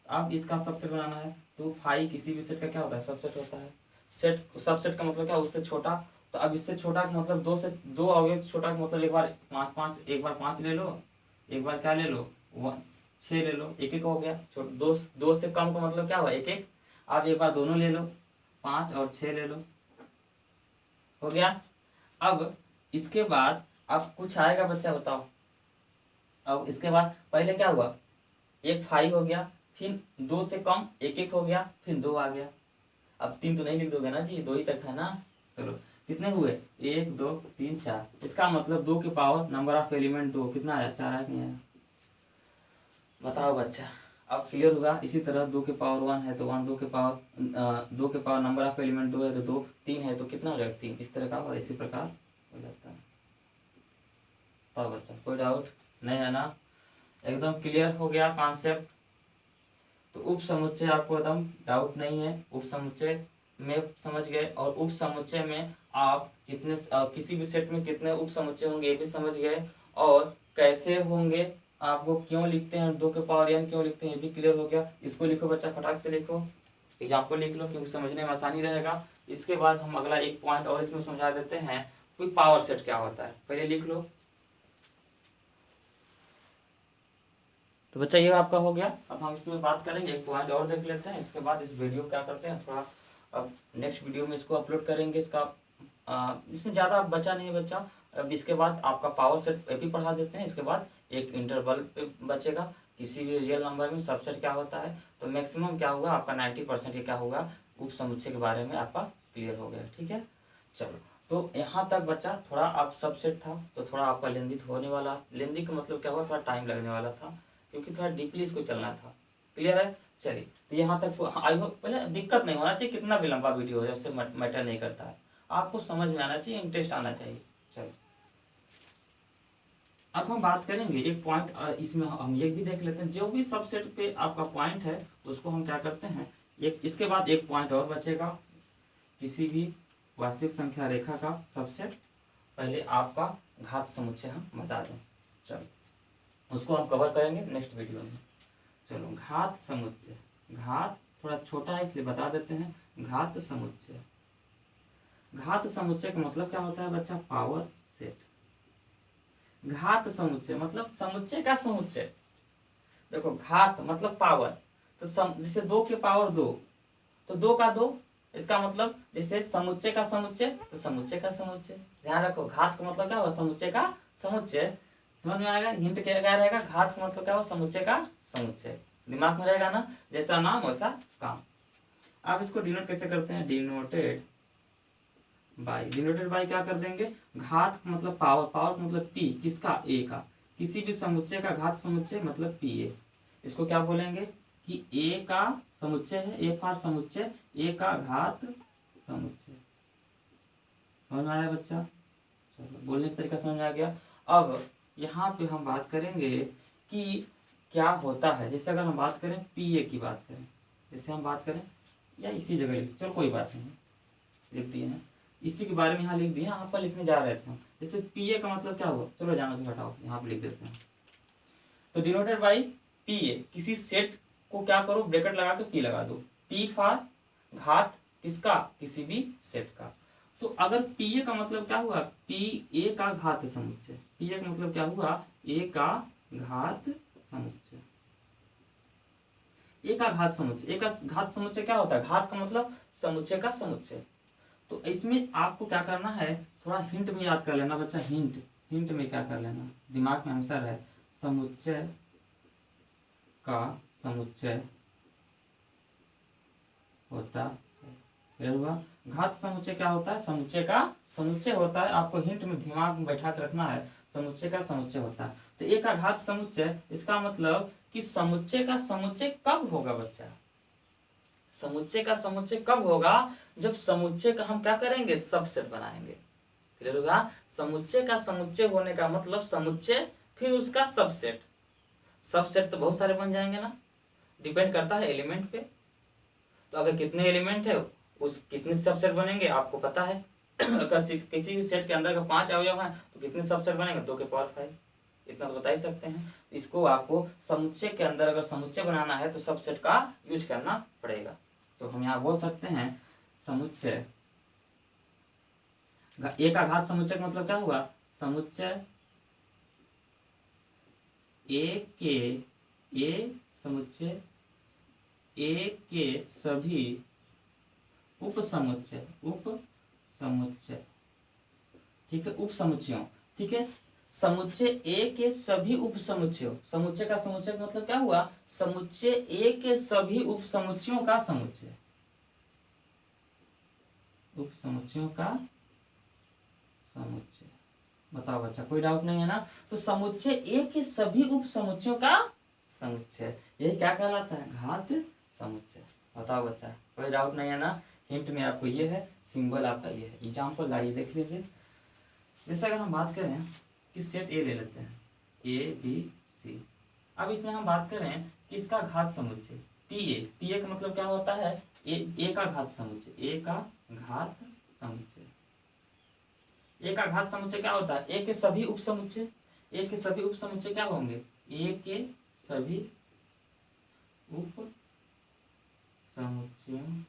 अब इसका सबसेट बनाना है। तो 5 किसी भी सेट का क्या होता है, सबसेट होता है। सेट सबसेट का मतलब क्या, उससे छोटा। तो अब इससे छोटा का मतलब 2 से 2 अवयव, छोटा का मतलब एक बार 5 5, एक बार 5 ले लो, एक बार क्या ले लो 6 ले लो, एक एक हो गया। दो से कम का मतलब क्या हुआ, एक एक। अब एक बार दोनों ले लो, 5 और 6 ले लो, हो गया। अब इसके बाद अब कुछ आएगा बच्चा, बताओ। अब इसके बाद पहले क्या हुआ, एक 5 हो गया, फिर 2 से कम एक एक हो गया, फिर 2 आ गया। अब 3 तो नहीं लिख दोगे ना जी, 2 ही तक है ना। चलो कितने हुए, 1 2 3 4। इसका मतलब 2 की पावर नंबर ऑफ एलिमेंट 2 कितना आया, 4 आया नहीं आया? बताओ बच्चा। अब क्लियर हुआ। इसी तरह 2 के पावर 1 है तो 1, 2 के पावर नंबर ऑफ एलिमेंट 2 है तो 2, 3 है तो कितना हो जाएगा, 3। इस तरह का और इसी प्रकार हो जाता है। तो बच्चा कोई डाउट नहीं है ना, एकदम क्लियर हो गया कॉन्सेप्ट। तो उप समुच्चय आपको एकदम डाउट नहीं है, उप समुच्चय में समझ गए। और उप समुच्चय में आप कितने किसी भी सेट में कितने उप समुच्चय होंगे ये भी समझ गए। और कैसे होंगे, आपको क्यों लिखते हैं 2 के पावर n क्यों लिखते हैं ये भी क्लियर हो गया। इसको लिखो बच्चा, फटाक से लिखो, एग्जाम्पल लिख लो क्योंकि समझने में आसानी रहेगा। इसके बाद हम अगला एक पॉइंट और इसमें समझा देते हैं, कोई पावर सेट क्या होता है, पहले लिख लो। तो बच्चा ये आपका हो गया। अब हम इसमें बात करेंगे, एक पॉइंट और देख लेते हैं। इसके बाद इस वीडियो क्या करते हैं थोड़ा, अब नेक्स्ट वीडियो में इसको अपलोड करेंगे। इसका इसमें ज़्यादा बचा नहीं है बच्चा। अब इसके बाद आपका पावर सेट भी पढ़ा देते हैं। इसके बाद एक इंटरवल पे बचेगा, किसी भी रियल नंबर में सबसेट क्या होता है। तो मैक्सिमम क्या होगा आपका 90% ये क्या होगा, उप समुच्चय के बारे में आपका क्लियर हो गया। ठीक है, चलो। तो यहाँ तक बच्चा थोड़ा आप सबसेट था तो थोड़ा आपका लेंदी होने वाला। लेंदी का मतलब क्या हुआ, थोड़ा टाइम लगने वाला था क्योंकि थोड़ा डीपली इसको चलना था। क्लियर है, चलिए। तो यहाँ तक आई होप, पहले दिक्कत नहीं होना चाहिए, कितना भी लंबा वीडियो हो जाए उससे मैटर नहीं करता है, आपको समझ में आना चाहिए, इंटरेस्ट आना चाहिए। चलो अब हम बात करेंगे एक पॉइंट, इसमें हम ये भी देख लेते हैं, जो भी सबसेट पे आपका पॉइंट है उसको हम क्या करते हैं, एक इसके बाद एक पॉइंट और बचेगा, किसी भी वास्तविक संख्या रेखा का सबसेट। पहले आपका घात समुच्चय हम बता दें, चलो उसको हम कवर करेंगे नेक्स्ट वीडियो में। चलो घात समुच्चय, घात थोड़ा छोटा है इसलिए बता देते हैं, घात समुच्चय। घात समुच्चय का मतलब क्या होता है बच्चा, पावर सेट। घात समुच्चय मतलब समुच्चय का समुच्चय। देखो घात मतलब पावर, तो जैसे 2 के पावर 2, तो 2 का 2, इसका मतलब जैसे समुच्चय का समुच्चय तो समुच्चय का समुच्चय। ध्यान रखो, घात का मतलब क्या होगा, समुच्चय का समुच्चय। समझ में आएगा, हिंट क्या रहेगा, घात का मतलब क्या होगा, समुच्चय का समुच्चय। दिमाग में रहेगा ना, जैसा नाम वैसा काम। आप इसको डिनोट कैसे करते हैं, डिनोटेड बाय क्या कर देंगे, घात मतलब पावर, पावर मतलब पी, किसका, ए का। किसी भी समुच्चय का घात समुच्चय मतलब पी ए। इसको क्या बोलेंगे कि ए का समुच्चय है, ए फॉर समुच्चय, ए का घात समुच्चय। समझ में आया बच्चा, चलो बोलने का तरीका समझ आ गया। अब यहाँ पे हम बात करेंगे कि क्या होता है, जैसे अगर हम बात करें पी ए की बात करें, जैसे हम बात करें या इसी जगह लिख, चलो कोई बात नहीं, लिख दिए हैं, इसी के बारे में यहाँ लिख दिए, यहाँ पर लिखने जा रहे थे हम। जैसे पी ए का मतलब क्या हुआ, चलो जानो तो हटाओ, यहाँ पे लिख देते हैं। तो डिनोटेड बाई पी ए, किसी सेट को क्या करो, ब्रैकेट लगा के पी लगा दो, पी फॉर घात किसका, किसी भी सेट का। तो अगर पी ए का मतलब क्या हुआ, पी ए का घात समुच्चय। पी ए का मतलब क्या हुआ, ए का घात समुच्चय। ए का घात समुच्चय, ए का घात समुच्चय क्या होता है, घात का मतलब समुच्चय का समुच्चय। तो इसमें आपको क्या करना है, थोड़ा हिंट में याद कर लेना बच्चा, हिंट में क्या कर लेना, दिमाग में आंसर है, समुच्चय का समुच्चय होता है। हुआ, घात समुच्चय क्या होता है, समुच्चय का समुच्चय होता है। आपको हिंट में दिमाग में बैठा कर रखना है, समुच्चय का समुच्चय होता है। तो ए का घात समुच्चय, इसका मतलब कि समुच्चय का समुच्चय कब होगा बच्चा, समुच्चय का समुच्चय कब होगा, जब समुच्चय का हम क्या करेंगे, सबसेट बनाएंगे। क्लियर होगा, समुच्चय का समुच्चय होने का मतलब समुच्चय फिर उसका सबसेट। सबसेट तो बहुत सारे बन जाएंगे ना, डिपेंड करता है एलिमेंट पे। तो अगर कितने एलिमेंट है उस कितने सबसेट बनेंगे आपको पता है। अगर किसी भी सेट के अंदर का 5 अवयव हैं तो कितने सबसेट बनेंगे, 2 के पावर 5, इतना तो बता ही सकते हैं। इसको आपको समुच्चय के अंदर अगर समुच्चय बनाना है तो सबसेट का यूज करना पड़ेगा। तो हम यहाँ बोल सकते हैं समुच्चय, ए का घात समुच्चय का मतलब क्या हुआ, समुच्चय समुच्चय ए के सभी उप समुच्चय, ठीक है, उप समुच्चयों, ठीक है, समुच्चय ए के सभी उप समुच्चयों, समुच्चय का समुच्चय का मतलब क्या हुआ, समुच्चय ए के सभी उप समुच्चयों का समुच्चय, उप समुच्चयों का समुच्चय। बताओ बच्चा, कोई डाउट नहीं है ना। तो समुच्चय ए के सभी उप समुच्चयों का समुच्चय, ये क्या कहलाता है, घात समुच्चय। बताओ बच्चा, कोई डाउट नहीं है ना। हिंट में आपको ये है, सिंबल आपका ये है। एग्जाम्पल लाइए देख लीजिए। जैसे अगर हम बात करें कि सेट ए ले लेते हैं, ए बी सी। अब इसमें हम बात करें कि इसका घात समुच्चय टी ए का मतलब क्या होता है, ए का घात समुच्चय, ए का घात समुच्चय। ए का घात समुच्चय क्या होता है, ए के सभी उप समुच्चय, ए के सभी उप समुच्चय क्या होंगे, ए के सभी उप समुच्चयों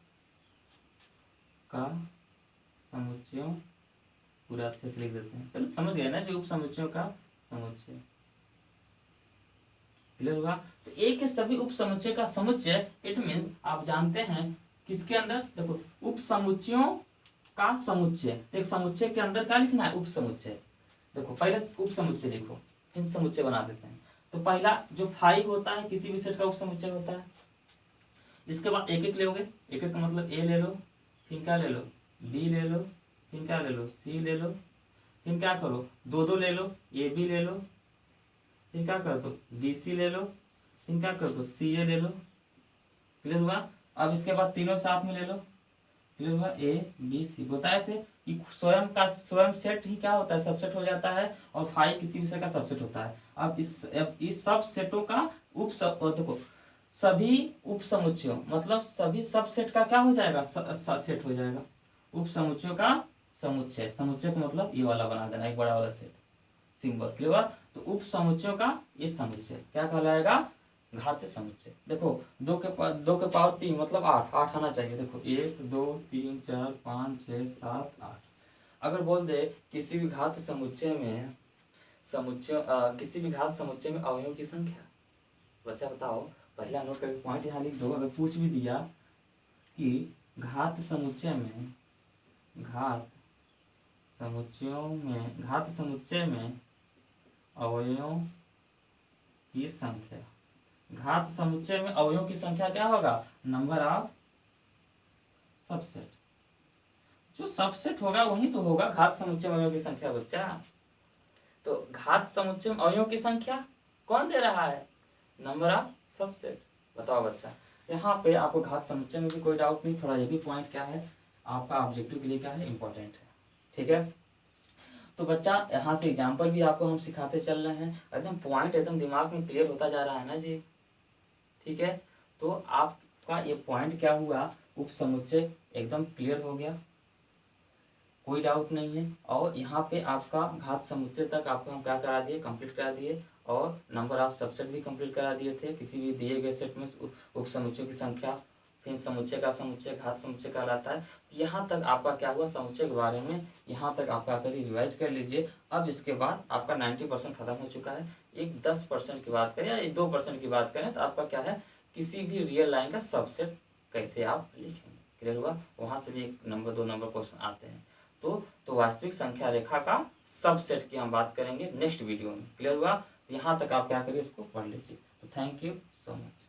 का समुच्चयों, पूरा अच्छे से लिख देते हैं। चलो समझ गए ना, जो उप समुच्चयों का समुच्चय, क्लियर हुआ। तो ए के सभी उप समुच्चय का समुच्चय, इट मीन्स आप जानते हैं किसके अंदर, देखो उप समुच्चयों का समुच्चय। एक समुच्चय के अंदर क्या लिखना है, उप समुच्चय। देखो पहले उप समुच्चय लिखो, फिर समुच्चय बना देते हैं। तो पहला जो 5 होता है किसी भी सेट का उप समुच्चय होता है। इसके बाद एक एक लोगे, एक एक का मतलब ए ले लो, फिर क्या ले लो, बी ले लो, फिर क्या ले लो, सी ले लो, फिर क्या करो, दो ले लो, ए बी ले लो, फिर क्या कर दो, बी सी ले लो, फिर क्या कर दो, सी ए ले लो। क्लियर हुआ। अब इसके बाद तीनों साथ में ले लो, क्लियर हुआ, ए बी सी। बताए थे कि स्वयं सेट ही क्या होता है, सबसेट हो जाता है, और 5 किसी विषय का सबसेट होता है। अब इस सब सेटों का देखो सभी उप समुच्चयों मतलब सभी सबसेट का क्या हो जाएगा, सेट हो जाएगा। उप समुच्चयों का समुच्चय, समुच्चय का मतलब ये वाला बना देना, एक बड़ा वाला सेट, सिंबल, क्लियर हुआ। तो उप समुच्चयों का ये समुच्चय क्या कहलाएगा, घात समुच्चय। देखो 2 के पावर 3 मतलब 8 आना चाहिए। देखो 1 2 3 4 5 6 7 8। अगर बोल दे किसी भी घात समुच्चय में किसी भी घात समुच्चय में अवयवों की संख्या, बच्चा बताओ, पहला नोट करके पॉइंट यहाँ लिख दो। अगर पूछ भी दिया कि घात समुच्चय में अवयवों की संख्या, घात समुच्चय में अवयवों की संख्या क्या होगा, नंबर ऑफ सबसेट। जो सबसेट होगा वही तो होगा घात समुच्चय में अवयवों की संख्या बच्चा। तो घात समुच्चय में अवयवों की संख्या कौन दे रहा है, नंबर ऑफ सबसेट। बताओ बच्चा, यहाँ पे आपको घात समुच्चय में भी कोई डाउट नहीं, थोड़ा ये भी पॉइंट क्या है आपका ऑब्जेक्टिव के लिए क्या है, इंपॉर्टेंट है, ठीक है। तो बच्चा यहाँ से एग्जाम्पल भी आपको हम सिखाते चल रहे हैं, एकदम पॉइंट एकदम दिमाग में क्लियर होता जा रहा है ना जी, ठीक है। तो आपका ये पॉइंट क्या हुआ, उप समुच्चय एकदम क्लियर हो गया, कोई डाउट नहीं है। और यहाँ पे आपका घात समुच्चय तक आपको हम क्या करा दिए, कंप्लीट करा दिए, और नंबर ऑफ सबसेट भी कंप्लीट करा दिए थे। किसी भी दिए गए सेट में उप समुच्चयों की संख्या, फिर समुच्चय का समुच्चय घात समुच्चय कहलाता है। यहाँ तक आपका क्या हुआ समुच्चय के बारे में, यहाँ तक आपका करिए रिवाइज कर लीजिए। अब इसके बाद आपका 90% खत्म हो चुका है। एक 10% की बात करें या 2% की बात करें तो आपका क्या है, किसी भी रियल लाइन का सबसेट कैसे आप लिखेंगे, क्लियर हुआ। वहाँ से भी 1 नंबर 2 नंबर क्वेश्चन आते हैं। तो वास्तविक संख्या रेखा का सबसेट की हम बात करेंगे नेक्स्ट वीडियो में, क्लियर हुआ। यहाँ तक आप क्या करिए, इसको पढ़ लीजिए। तो थैंक यू सो मच।